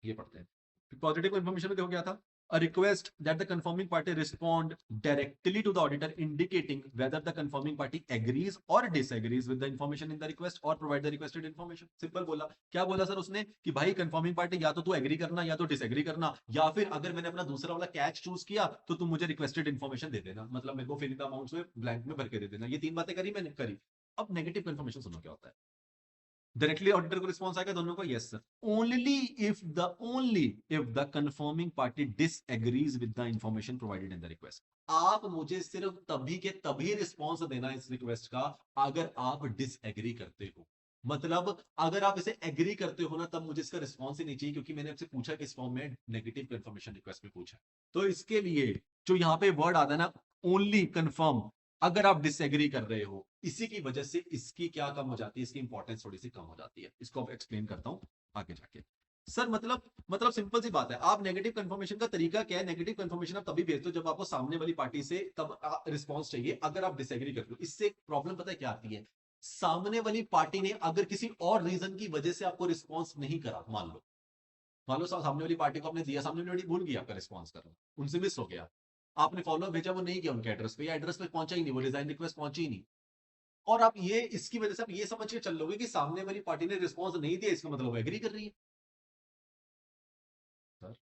ये पढ़ते हैं। पॉजिटिव इन्फॉर्मेशन में देखो क्या था, a request that the confirming party respond directly to the auditor indicating whether the confirming party agrees or disagrees with the information in the request or provide the requested information। Simple बोला, क्या बोला sir उसने कि भाई confirming party या तो तू agree करना या तो डिसएग्री करना, या फिर अगर मैंने अपना दूसरा वाला कैच चूज किया तो तुम मुझे रिक्वेस्टेड इन्फॉर्मेशन दे देना, मतलब मेरे को फिल इन द अमाउंट्स में ब्लैंक में भर के दे देना। ये तीन बातें करी मैंने, करी। अब नेगेटिव कंफर्मेशन सुनो क्या होता है। डायरेक्टली ऑडिटर को रिस्पॉन्स आएगा दोनों को, yes sir, only if the confirming party disagrees with the information provided in the request. आप मुझे सिर्फ तभी के तभी रिस्पॉन्स देना इस रिक्वेस्ट का अगर आप डिसएग्री करते हो। मतलब अगर आप इसे एग्री करते हो ना, तब मुझे इसका रिस्पॉन्स ही नहीं चाहिए, क्योंकि मैंने आपसे पूछा कि इस फॉर्म में नेगेटिव कंफर्मेशन रिक्वेस्ट में पूछा। तो इसके लिए जो यहाँ पे वर्ड आता है ना, ओनली कंफर्म, अगर आप डिसएग्री कर रहे हो, इसी की वजह से इसकी क्या कम हो जाती है, इसकी इंपॉर्टेंस थोड़ी सी कम हो जाती है। इसको अब एक्सप्लेन करता हूं आगे जाके। सर मतलब सिंपल सी बात है, आप नेगेटिव कंफर्मेशन का तरीका क्या है? नेगेटिव कंफर्मेशन आप तभी भेजते हो जब आपको सामने वाली पार्टी से तब रिस्पॉन्स चाहिए, अगर आप डिसएग्री करते हो। इससे प्रॉब्लम पता है क्या आती है? सामने वाली पार्टी ने अगर किसी और रीजन की वजह से आपको रिस्पॉन्स नहीं करा, मान लो सामने वाली पार्टी को आपने दिया, सामने वाली पार्टी भूल गई आपका रिस्पॉन्स करना, उनसे मिस हो गया, आपने फॉलो भेजा, वो नहीं किया उनके एड्रेस पे, या एड्रेस पे पहुंचा ही नहीं, वो डिजाइन रिक्वेस्ट पहुंची ही नहीं, और आप ये इसकी वजह से आप ये समझ के चल लोगे कि सामने वाली पार्टी ने रिस्पॉन्स नहीं दिया, इसका मतलब वो एग्री कर रही है। सर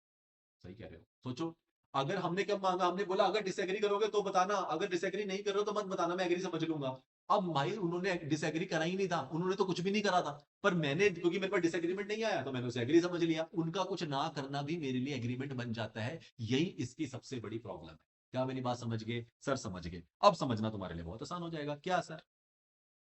सही कह रहे हो, सोचो। अगर हमने कब मांगा, हमने बोला अगर डिसएग्री करोगे तो बताना, अगर डिसएग्री नहीं करो तो मत बताना, मैं एग्री समझ लूंगा। अब भाई उन्होंने डिसएग्री करा ही नहीं था, उन्होंने तो कुछ भी नहीं करा था, पर मैंने, क्योंकि मेरे पास डिसएग्रीमेंट नहीं आया, तो मैंने उसे एग्री समझ लिया। उनका कुछ ना करना भी मेरे लिए एग्रीमेंट बन जाता है, यही इसकी सबसे बड़ी प्रॉब्लम है। क्या मेरी बात समझ गए सर? समझ गए। अब समझना तुम्हारे लिए बहुत आसान हो जाएगा। क्या सर?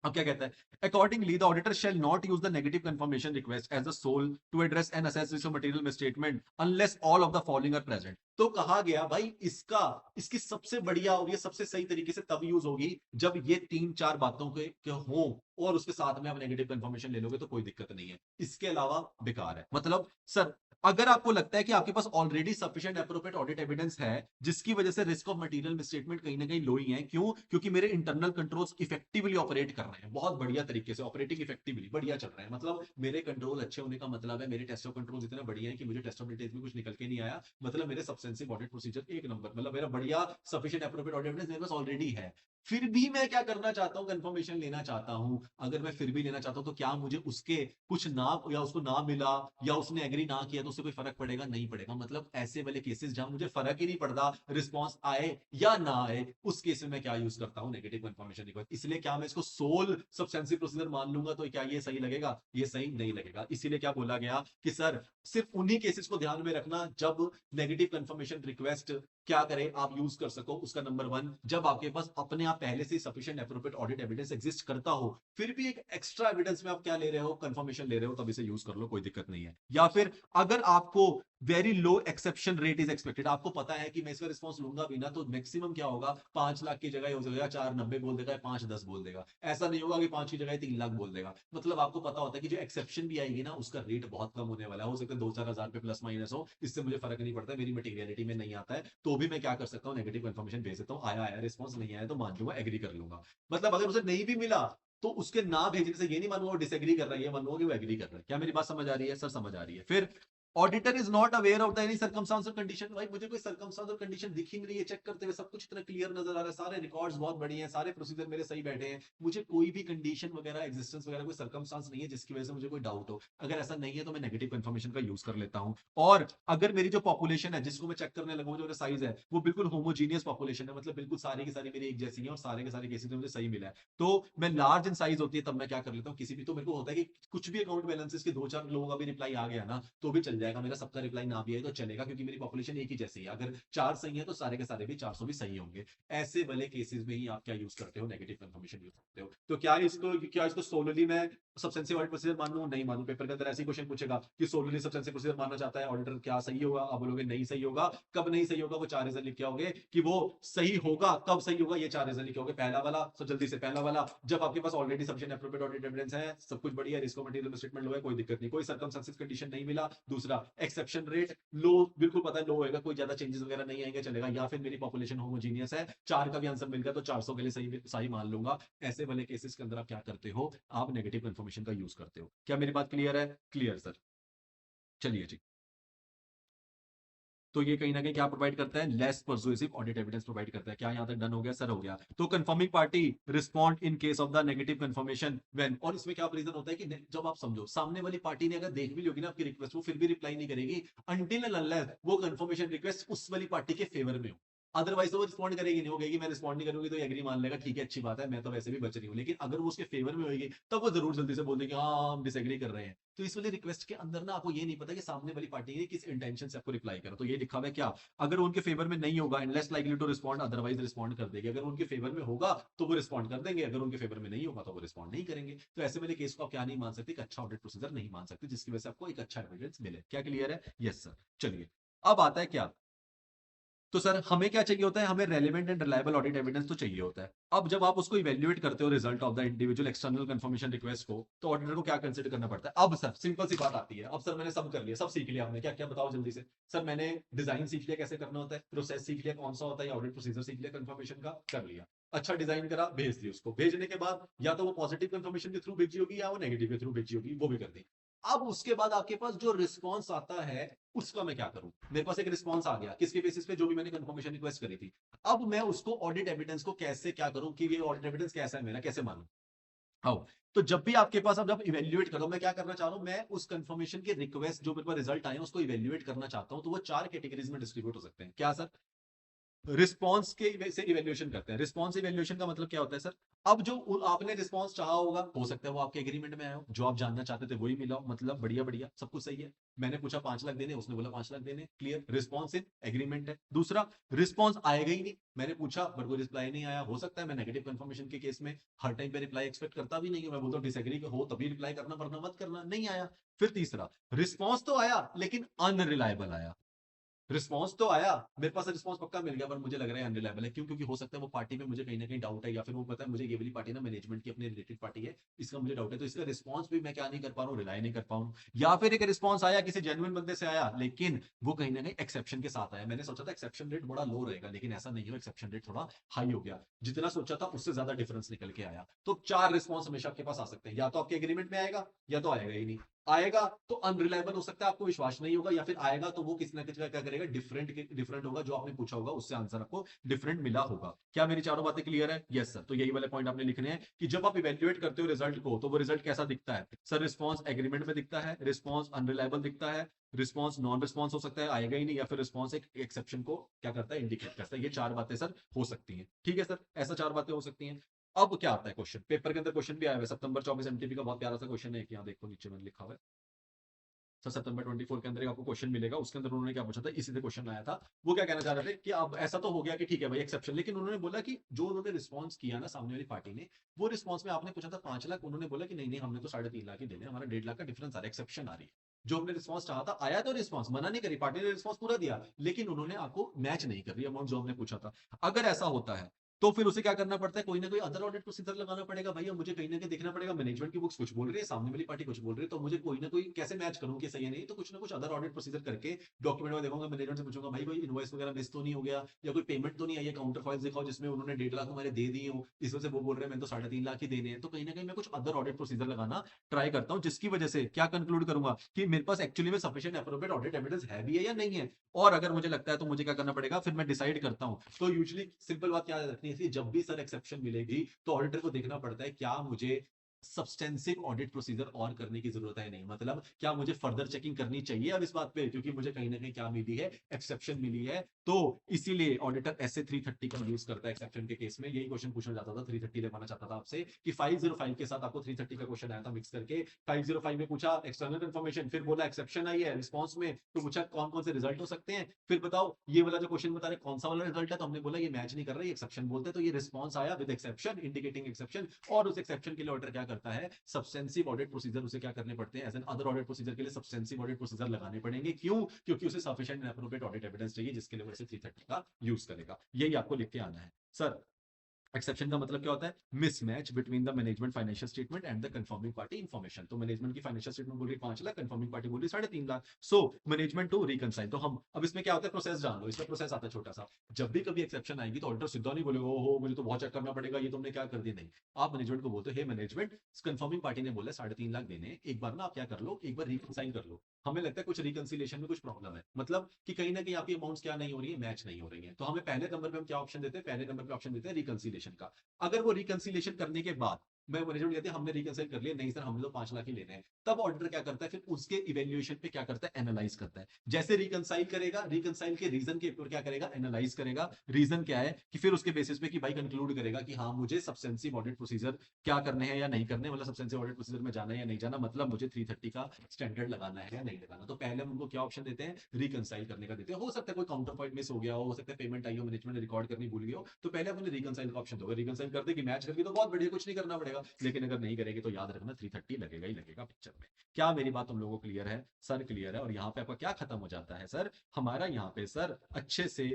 अब क्या कहता है? Accordingly the auditor shall not use the negative confirmation request as the sole to address and assess material misstatement unless all of the following are present. तो कहा गया भाई इसकी सबसे बढ़िया और ये सबसे सही तरीके से तब यूज होगी जब ये तीन चार बातों के हो, और उसके साथ में आप नेगेटिव कंफर्मेशन ले लोगे तो कोई दिक्कत नहीं है, इसके अलावा बेकार है। मतलब सर, अगर आपको लगता है कि आपके पास already sufficient appropriate audit evidence है जिसकी वजह से रिस्क ऑफ मटेरियल मिसस्टेटमेंट कहीं ना कहीं लो ही है, क्यों? क्योंकि मेरे इंटरनल कंट्रोल्स इफेक्टिवली ऑपरेट कर रहे हैं, बहुत बढ़िया तरीके से ऑपरेटिंग इफेक्टिवली बढ़िया चल रहे हैं। मतलब मेरे कंट्रोल अच्छे होने का मतलब है मेरे टेस्ट ऑफ कंट्रोल इतने बढ़िया है कि मुझे टेस्ट ऑफ डिटेल्स में कुछ निकल के नहीं आया, मतलब मेरे सब्सटेंसिव ऑडिट प्रोसीजर एक नंबर, मतलब मेरा बढ़िया सफिशिएंट एप्रोप्रिएट ऑडिट एविडेंस मेरे पास ऑलरेडी है। फिर भी मैं क्या करना चाहता हूं? कंफर्मेशन लेना चाहता हूं। अगर मैं फिर भी लेना चाहता हूं तो क्या मुझे उसके कुछ ना, या उसको ना मिला, या उसने एग्री ना किया तो उससे कोई फर्क पड़ेगा? नहीं पड़ेगा। मतलब ऐसे वाले केसेस जहां मुझे फर्क ही नहीं पड़ता रिस्पॉन्स आए या ना आए, उस केस में मैं क्या यूज करता हूं? Negative confirmation request. इसलिए क्या मैं इसको सोल सब्सटेंसिव प्रोसीजर मान लूंगा तो क्या ये सही लगेगा? ये सही नहीं लगेगा। इसीलिए क्या बोला गया कि सर सिर्फ उन्हीं केसेस को ध्यान में रखना जब नेगेटिव कंफर्मेशन रिक्वेस्ट क्या करें आप यूज कर सको। उसका नंबर वन, जब आपके पास अपने आप पहले से sufficient appropriate audit evidence exist करता हो, फिर भी एक एक्स्ट्रा एविडेंस में आप क्या ले रहे हो? कंफर्मेशन ले रहे हो, तब इसे यूज कर लो, कोई दिक्कत नहीं है। या फिर अगर आपको very low exception rate is expected, आपको पता है कि मैं इसका रिस्पॉन्स लूंगा भी ना तो मैक्सिमम क्या होगा, 5 लाख की जगह हो जाएगा 490 बोल देगा, 510 बोल देगा, ऐसा नहीं होगा कि 5 की जगह 3 लाख बोल देगा। मतलब आपको पता होता है कि जो एक्सेप्शन भी आएगी ना उसका रेट बहुत कम होने वाला है, हो सकता है 2-4 हजार पे प्लस माइनस हो, इससे मुझे फर्क नहीं पड़ता, मेरी मटीरियलिटी में नहीं आता है, तो भी मैं क्या कर सकता हूँ? नेगेटिव कंफर्मेशन भेज देता हूँ, आया आया, रिस्पॉन्स नहीं आया तो मान लूंगा, एग्री कर लूंगा। मतलब अगर उसे नहीं भी मिला तो उसके ना भेजने से ये नहीं मानूंगा वो डिसएग्री कर रहा है, ये मानूंगा कि वो एग्री कर रहा है। क्या मेरी बात समझ आ रही है सर? समझ आ रही है। फिर auditor is not aware of the any circumstance और कंडीशन। भाई मुझे कोई सर्कमस्टांस और कंडीशन दिख ही नहीं रही है, चेक करते हुए सब कुछ इतना क्लियर नजर आ रहा है, सारे रिकॉर्ड्स बहुत बढ़िया हैं, सारे प्रोसीजर मेरे सही बैठे हैं, मुझे कोई भी कंडीशन वगैरह एग्जिस्टेंस वगैरह कोई सर्कमस्टांस नहीं है जिसकी वजह से मुझे कोई डाउट हो। अगर ऐसा नहीं है तो मैं नेगेटिव कंफर्मेशन का यूज कर लेता हूं। और अगर मेरी जो पॉपुलेशन है जिसको मैं चेक करने लगूं, जो साइज है वो बिल्कुल होमोजीनियस पॉपुलेशन है, मतलब बिल्कुल सारी की सारी मेरी एक जैसी है और सारे के सारे केसेस में मुझे सही मिला है, तो मैं लार्ज इन साइज होती है तब मैं क्या कर लेता हूँ? किसी भी, तो मेरे को होता है कि कुछ भी अकाउंट बैलेंसेस के 2-4 लोगों का भी रिप्लाई आ गया ना तो भी चल जाएगा, मेरा सबका रिप्लाई ना भी आए तो चलेगा, क्योंकि मेरी पॉपुलेशन एक ही जैसी है। अगर 4 सही है तो सारे के सारे भी 400 भी सही होंगे। ऐसे वाले केसेस में ही आप क्या यूज करते हो? नेगेटिव कंफर्मेशन यूज करते हो। तो क्या इसको सोलली मैं सब्सटेंसिव ऑडिट प्रोसीजर मानूं? नहीं मानूं। पेपर के अंदर ऐसे क्वेश्चन पूछेगा कि सोलली सब्सटेंसिव प्रोसीजर मानना चाहता है ऑडिटर, क्या सही होगा? आप बोलोगे नहीं सही होगा। कब नहीं सही होगा? वो 4 रीजन लिख के आओगे कि वो सही होगा, कब सही होगा, ये 4 रीजन लिखे होगे। पहला वाला, तो जल्दी से पहला वाला, जब आपके पास already sufficient appropriate audit evidence है, सब कुछ बढ़िया, risk of material statement low है, कोई दिक्कत नहीं, कोई सर्कमस्टेंसेस कंडीशन नहीं मिला। दूसरा, एक्सेप्शन रेट लो, बिल्कुल पता है लो होएगा, कोई ज्यादा चेंजेस वगैरह नहीं आएंगे, चलेगा। या फिर मेरी पॉपुलेशन होमोजीनियस है, 4 का भी आंसर मिल गया तो 400 के लिए सही सही मान लूंगा। ऐसे वाले केसेस के अंदर आप क्या करते हो? आप नेगेटिव इन्फॉर्मेशन का यूज करते हो। क्या मेरी बात क्लियर है? Clear sir? चलिए जी। तो ये कहीं ना कहीं क्या प्रोवाइड करता है? Less persuasive audit evidence provide करता है। क्या यहां तक डन हो गया सर? हो गया। तो confirming party respond in case of the negative confirmation when, और इसमें क्या रीजन होता है कि जब आप समझो सामने वाली पार्टी ने अगर देख भी ली होगी ना आपकी रिक्वेस्ट, वो फिर भी रिप्लाई नहीं करेगी अनटिल एंड अनलेस वो कंफर्मेशन रिक्वेस्ट उस वाली पार्टी के फेवर में हो। अदरवाइज तो वो रिस्पॉन्ड करेगी नहीं, होगी मैं रिस्पॉन्ड नहीं करूंगी तो एग्री मान लेगा, ठीक है अच्छी बात है, मैं तो वैसे भी बच रही हूँ। लेकिन अगर वो उसके फेवर में होगी तब वो जरूर जल्दी से बोल देगी हाँ हम डिसएग्री कर रहे हैं। तो इस वाली रिक्वेस्ट के अंदर ना आपको ये नहीं पता कि सामने वाली पार्टी ने किस इंटेंशन से आपको रिप्लाई करा। तो ये लिखा हुआ है क्या? अगर उनके फेवर में नहीं होगा less likely to respond, otherwise respond कर देंगे। अगर उनके फेवर में होगा तो वो रिस्पॉन्ड कर देंगे, अगर उनके फेवर में नहीं होगा तो वो रिस्पॉन्ड नहीं करेंगे। तो ऐसे वाले केस को आप क्या नहीं मान सकते? एक अच्छा ऑडिट प्रोसीजर नहीं मान सकते जिसकी वजह से आपको एक अच्छा एविडेंस मिले। क्या क्लियर है? Yes sir. चलिए अब आता है क्या, तो सर हमें क्या चाहिए होता है, हमें relevant and reliable audit evidence तो चाहिए होता है। अब जब आप उसको इवेल्युएट करते हो result of the individual external confirmation request को, तो ऑडिटर को क्या कंसिडर करना पड़ता है। अब सर सिंपल सी बात आती है, अब सर मैंने सब कर लिया, सब सीख लिया, हमने क्या क्या बताओ जल्दी से। सर मैंने डिजाइन सीख लिया कैसे करना होता है, प्रोसेस सीख लिया कौन सा होता है, ऑडिट प्रोसीजर सीख लिया कंफर्मेशन का, कर लिया। अच्छा डिजाइन करा, भेज दी उसको, भेजने के बाद या तो वो पॉजिटिव कंफर्मेशन के थ्रू भेजी होगी या वो नेगेटिव के थ्रू भेजी होगी, वो भी कर दी। अब उसके बाद आपके पास जो रिस्पॉन्स आता है उसका मैं क्या करूं। मेरे पास एक रिस्पॉन्स आ गया, किसके बेसिस पे, जो भी मैंने कंफर्मेशन रिक्वेस्ट करी थी। अब मैं उसको ऑडिट एविडेंस को कैसे क्या करूं कि ये ऑडिट एविडेंस कैसा है मेरा, कैसे मानूं। आओ, तो जब भी आपके पास, अब जब इवेल्युएट करो, मैं क्या करना चाह रहा हूं, मैं उस कंफर्मेशन के रिक्वेस्ट जो मेरे पास रिजल्ट आए उसको इवेल्युएट करना चाहता हूं, तो वो 4 कैटेगरीज में डिस्ट्रीब्यूट हो सकते हैं। क्या सर, रिस्पॉन्स के से इवेल्युएशन करते हैं। रिस्पॉन्स इवेल्युएशन का मतलब क्या होता है सर, अब जो आपने रिस्पॉन्स चाहा होगा, हो सकता है वो आपके एग्रीमेंट में आया हो, जो आप जानना चाहते थे वही मिला हो, मतलब बढ़िया बढ़िया सब कुछ सही है। मैंने पूछा 5 लाख देने, उसने बोला 5 लाख देने, क्लियर, रिस्पॉन्स इन एग्रीमेंट है। दूसरा, रिस्पॉन्स आएगा ही नहीं, मैंने पूछा बट कोई रिप्लाई नहीं आया। हो सकता है मैं नेगेटिव कंफर्मेशन के केस में हर टाइम पे रिप्लाई एक्सपेक्ट करता भी नहीं हूं, मैं बोलता हूं डिसएग्री हो तभी रिप्लाई करना, वरना मत करना, नहीं आया। फिर तीसरा, रिस्पॉन्स तो आया लेकिन अनरिलायबल आया। रिस्पॉन्स तो आया, मेरे पास रिस्पॉन्स पक्का मिल गया, पर मुझे लग रहा है अनरिलायबल है। क्यों? क्योंकि हो सकता है वो पार्टी में मुझे कहीं ना कहीं डाउट है, या फिर वो पता है मुझे ये वाली पार्टी ना मैनेजमेंट की अपने रिलेटेड पार्टी है, इसका मुझे डाउट है, तो इसका रिस्पॉन्स भी मैं क्या नहीं कर पा रहा हूँ, रिलाई नहीं कर पा रहा हूँ। या फिर एक रिस्पॉन्स आया किसी जेन्युइन बंदे से आया, लेकिन वो कहीं ना कहीं एक्सेप्शन के साथ आया। मैंने सोचा था एक्सेप्शन रेट बड़ा लो रहेगा, लेकिन ऐसा नहीं हो, एक्सेप्शन रेट थोड़ा हाई हो गया, जितना सोचा था उससे ज्यादा डिफरेंस निकल के आया। तो 4 रिस्पॉन्स हमेशा आपके पास आ सकते हैं, या तो आपके एग्रीमेंट में आएगा या तो आएगा ही नहीं। आएगा तो अनरिलायबल हो सकता है, आपको विश्वास नहीं होगा, या फिर आएगा तो वो किसी ना किसी का क्या करेगा, डिफरेंट होगा, जो आपने पूछा होगा उससे आंसर आपको डिफरेंट मिला होगा। क्या मेरी चारों बातें क्लियर है? Yes sir. तो यही वाले पॉइंट आपने लिखने हैं कि जब आप इवेल्युएट करते हो रिजल्ट को, तो वो रिजल्ट कैसा दिखता है सर। रिस्पॉन्स एग्रीमेंट में दिखता है, रिस्पॉन्स अनरिलायबल दिखता है, रिस्पॉन्स नॉन रिस्पॉन्स हो सकता है, आएगा ही नहीं, या फिर रिस्पॉन्स एक एक्सेप्शन को क्या करता है, इंडिकेट करता है। ये 4 बातें सर हो सकती हैं, ठीक है सर, ऐसा 4 बातें हो सकती हैं। अब क्या आता है क्वेश्चन, पेपर के अंदर क्वेश्चन भी आया हुआ है, सितंबर 24 एमटीपी का बहुत प्यारा सा क्वेश्चन है, यहाँ देखो नीचे मैंने लिखा हुआ है। सर सितंबर 24 के अंदर आपको क्वेश्चन मिलेगा, उसके अंदर उन्होंने क्या पूछा था, इसी से क्वेश्चन आया था। वो क्या कहना चाह रहे थे कि अब ऐसा तो हो गया कि ठीक है भाई एक्सेप्शन, लेकिन उन्होंने बोला कि जो उन्होंने रिस्पॉन्स किया ना सामने वाली पार्टी ने, वो रिस्पॉन्स में आपने पूछा था 5 लाख, उन्होंने बोला कि नहीं नहीं हमने तो 3.5 लाख ही देने, हमारा 1.5 लाख का डिफरेंस आ रहा है, एक्सेप्शन आ रही है। जो हमने रिस्पॉन्स चाहा था आया, तो रिस्पॉन्स मना नहीं करी पार्टी ने, रिस्पॉन्स पूरा दिया, लेकिन उन्होंने आपको मैच नहीं कर रही अमाउंट जो हमने पूछा था। अगर ऐसा होता है तो फिर उसे क्या करना पड़ता है, कोई ना कोई अदर ऑडिट प्रोसीजर लगाना पड़ेगा। भैया मुझे कहीं ना कहीं देखना पड़ेगा, मैनेजमेंट की बुक्स कुछ बोल रही है, सामने वाली पार्टी कुछ बोल रही है, तो मुझे कोई ना कोई कैसे मैच करूं कि सही है नहीं, तो कुछ ना कुछ अदर ऑडिट प्रोसीजर करके डॉक्यूमेंट में देखूंगा, मैनेजमेंट से पूछूंगा भाई कोई इनवॉइस वगैरह मिस तो नहीं हो गया, या कोई पेमेंट तो नहीं आई है, काउंटर फाइल्स दिखाओ जिसमें उन्होंने 1.5 लाख हमारे दे दिए हो, इसमें से वो बोल रहे हैं मैंने तो 3.5 लाख ही देने हैं। तो कहीं ना कहीं मैं कुछ अदर ऑडिट प्रोसीजर लगाना ट्राई करता हूं, जिसकी वजह से क्या कंक्लूड करूंगा कि मेरे पास एक्चुअली में सफिशिएंट एप्रोप्रिएट ऑडिट एविडेंस है भी है या नहीं है। और अगर मुझे लगता है तो मुझे क्या करना पड़ेगा, फिर मैं डिसाइड करता हूं। तो यूजुअली सिंपल बात क्या रखनी है, जब भी सर एक्सेप्शन मिलेगी तो ऑडिटर को देखना पड़ता है क्या मुझे सब्सटेंसिव ऑडिट प्रोसीजर और करने की जरूरत है नहीं, मतलब क्या मुझे फर्दर चेकिंग करनी चाहिए अब इस बात पे, क्योंकि मुझे कहीं ना कहीं क्या मिली है, एक्सेप्शन मिली है। तो इसीलिए ऑडिटर ऐसे 330 का यूज करता है एक्सेप्शन के केस में। यही क्वेश्चन पूछना चाहता था, 330 लगवाना चाहता था आपसे कि 505 के साथ आपको 330 का क्वेश्चन आया था मिक्स करके। 505 में पूछा एक्सटर्नल इन्फॉर्मेशन, फिर बोला एक्सेप्शन आई है रिस्पॉन्स में, तो पूछा कौन कौन से रिजल्ट हो सकते हैं, फिर बताओ ये वाला जो क्वेश्चन बता रहे कौन सा वाला रिजल्ट है, तो हमने बोला ये मैच नहीं कर रहा, ये एक्सेप्शन बोलते हैं, तो ये रिस्पॉन्स आया विद एक्सेप्शन, इंडिकेटिंग एक्सेप्शन। और उस एक्सेप्शन के लिए ऑडिटर क्या करता है, सब्सटेंसिव ऑडिट प्रोसीजर उसे क्या करने पड़ते हैं, as another audit procedure के लिए सब्सटेंसिव ऑडिट प्रोसीजर लगाने पड़ेंगे। क्यों? क्योंकि उसे sufficient and appropriate audit evidence चाहिए, जिसके लिए वो इसे 330 का यूज करेगा। यही आपको लिख के आना है सर। एक्सेप्शन का मतलब क्या होता है, mismatch between the management financial statement and the confirming party information. तो मैनेजमेंट की फाइनेंशियल स्टेटमेंट बोल रही 5 लाख, कंफर्मिंग पार्टी बोल रही 3.5 lakh. So management to reconcile, तो हम अब इसमें क्या होता है, प्रोसेस जान लो, इसमें प्रोसेस आता है छोटा सा। जब भी कभी एक्सेप्शन आएगी तो ऑडिटर सीधा नहीं बोलेगा हो मुझे तो बहुत चेक करना पड़ेगा, ये तुमने क्या कर दिया, नहीं। आप मैनेजमेंट को बोलते हो हे मैनेजमेंट, कंफर्मिंग पार्टी ने बोला 3.5 लाख देने, एक बार ना आप क्या कर लो, एक बार रिकनसाइल कर लो। हमें लगता है कुछ रिकंसिलिएशन में कुछ प्रॉब्लम है, मतलब कि कहीं ना कहीं आपकी अमाउंट्स क्या नहीं हो रही है, मैच नहीं हो रही है। तो हमें पहले नंबर पे हम क्या ऑप्शन देते हैं, पहले नंबर पे ऑप्शन देते हैं रिकंसिलिएशन का। अगर वो रिकंसिलिएशन करने के बाद मैं मैनेजमेंट कहते हैं हमने रिकंसाइल कर लिया, नहीं सर हमने तो 5 लाख ही लेने हैं, तब ऑडिटर क्या करता है, फिर उसके इवेल्युएशन पे क्या करता है, एनालाइज करता है। जैसे रिकंसाइल करेगा, रिकंसाइल के रीजन के ऊपर क्या करेगा, एनालाइज करेगा। रीजन क्या है कि फिर उसके बेसिस पे कि भाई कंक्लूड करेगा कि हाँ मुझे सब्सटेंसिव ऑडिट प्रोसीजर क्या करने हैं या नहीं करने, मतलब सब्सटेंसिव ऑडिट प्रोसीजर में जाना है या नहीं जाना, मतलब मुझे 330 का स्टैंडर्ड लगाना है या नहीं लगाना। तो पहले हम उनको क्या ऑप्शन देते हैं, रिकंसाइल करने का देते हैं। हो सकता है कोई काउंटर पॉइंट मिस हो गया हो सकता है पेमेंट आई हो, मैनेजमेंट ने रिकॉर्ड करनी भूल गई हो, तो पहले अपने रिकंसाइल का ऑप्शन दोगे। रिकंसाइल कर देगी, मैच करके तो बहुत बढ़िया, कुछ नहीं करना पड़ेगा, लेकिन अगर नहीं करेगी तो याद रखना 330 लगेगा ही लगेगा पिक्चर में। क्या मेरी बात तुम लोगों को क्लियर है? सर क्लियर है। और यहाँ पे आपका क्या खत्म हो जाता है सर, हमारा यहाँ पे सर अच्छे से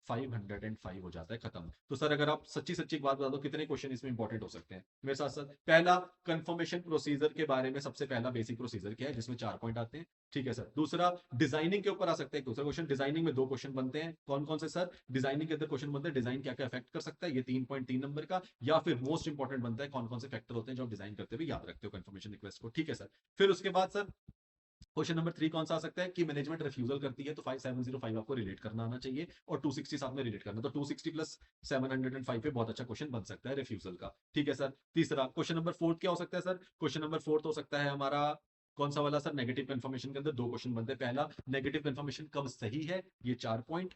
505 हो जाता है, खत्म। तो सर अगर आप सच्ची सच्ची बात बता दो कितने क्वेश्चन इसमें इंपॉर्टेंट हो सकते हैं मेरे साथ साथ। पहला, कंफर्मेशन प्रोसीजर के बारे में सबसे पहला बेसिक प्रोसीजर क्या है, जिसमें 4 पॉइंट आते हैं, ठीक है सर। दूसरा, डिजाइनिंग के ऊपर आ सकते हैं दूसरा क्वेश्चन। डिजाइनिंग में 2 क्वेश्चन बनते हैं, कौन कौन से सर? डिजाइनिंग के अंदर क्वेश्चन बनते हैं, डिजाइन क्या क्या इफेक्ट कर सकता है, ये 3.3 नंबर का। या फिर मोस्ट इंपॉर्टेंट बनता है, कौन कौन से फैक्टर होते हैं जो आप डिजाइन करते हुए याद रखते हो कंफर्मेशन रिक्वेस्ट को, ठीक है सर। फिर उसके बाद सर क्वेश्चन नंबर 3 कौन सा आ सकता है कि मैनेजमेंट रिफ्यूजल करती है, तो 5705 आपको रिलेट करना आना चाहिए और 260 साथ में रिलेट करना, तो 260 प्लस 705 पे बहुत अच्छा क्वेश्चन बन सकता है रिफ्यूजल का, ठीक है सर। तीसरा, क्वेश्चन नंबर 4 क्या हो सकता है सर? क्वेश्चन नंबर 4 हो सकता है हमारा कौन सा वाला सर? नेगेटिव कंफर्मेशन के अंदर 2 क्वेश्चन बनते हैं। पहला, नेगेटिव कंफर्मेशन कब सही है, ये 4 पॉइंट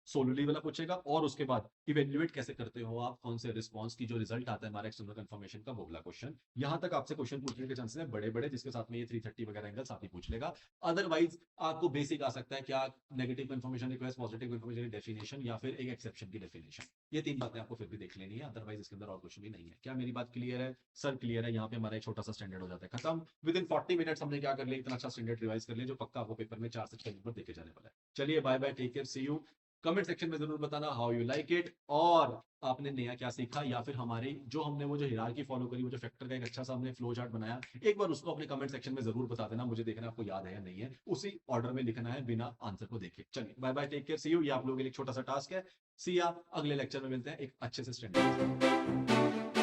सोलुली वाला पूछेगा, और उसके बाद इवेल्युएट कैसे करते हो आप कौन से रिस्पॉन्स की जो रिजल्ट आता है हमारा एक्सटर्नल कंफर्मेशन का, वो वाला क्वेश्चन। यहां तक आपसे क्वेश्चन पूछने के चांसेस है बड़े बड़े, जिसके साथ में ये 330 वगैरह एंगल साथ ही पूछ लेगा। अदरवाइज आपको बेसिक आ सकता है क्या, negative confirmation request, positive confirmation definition, या फिर एक एक्सेप्शन की डेफिनेशन। ये 3 बातें आपको फिर भी देख लेनी है, अदरवाइज इसके अंदर और कुछ भी नहीं है। क्या मेरी बात क्लियर है सर? क्लियर है। यहाँ पे हमारा एक छोटा सा स्टैंडर्ड हो जाता है खत्म। विद इन 40 मिनट्स हमने क्या कर लिया, इतना अच्छा स्टैंडर्ड रिवाइज कर लिया जो पक्का आपको पेपर में 4 से 6 नंबर देके जाने वाला है। चलिए bye bye, take care, see you. Comment section में जरूर बताना हाउ यू लाइक इट, और आपने नया क्या सीखा, या फिर हमारी जो हमने वो जो हिरार्की फॉलो करी, वो जो फैक्टर का एक अच्छा सा हमने फ्लो चार्ट बनाया, एक बार उसको अपने कमेंट सेक्शन में जरूर बता देना, मुझे देखना आपको याद है या नहीं है, उसी ऑर्डर में लिखना है बिना आंसर को देखे। चलिए bye bye, take care, see you. ये आप लोगों के लिए एक छोटा सा टास्क है। सी या अगले लेक्चर में मिलते हैं एक अच्छे से स्टैंडर्ड।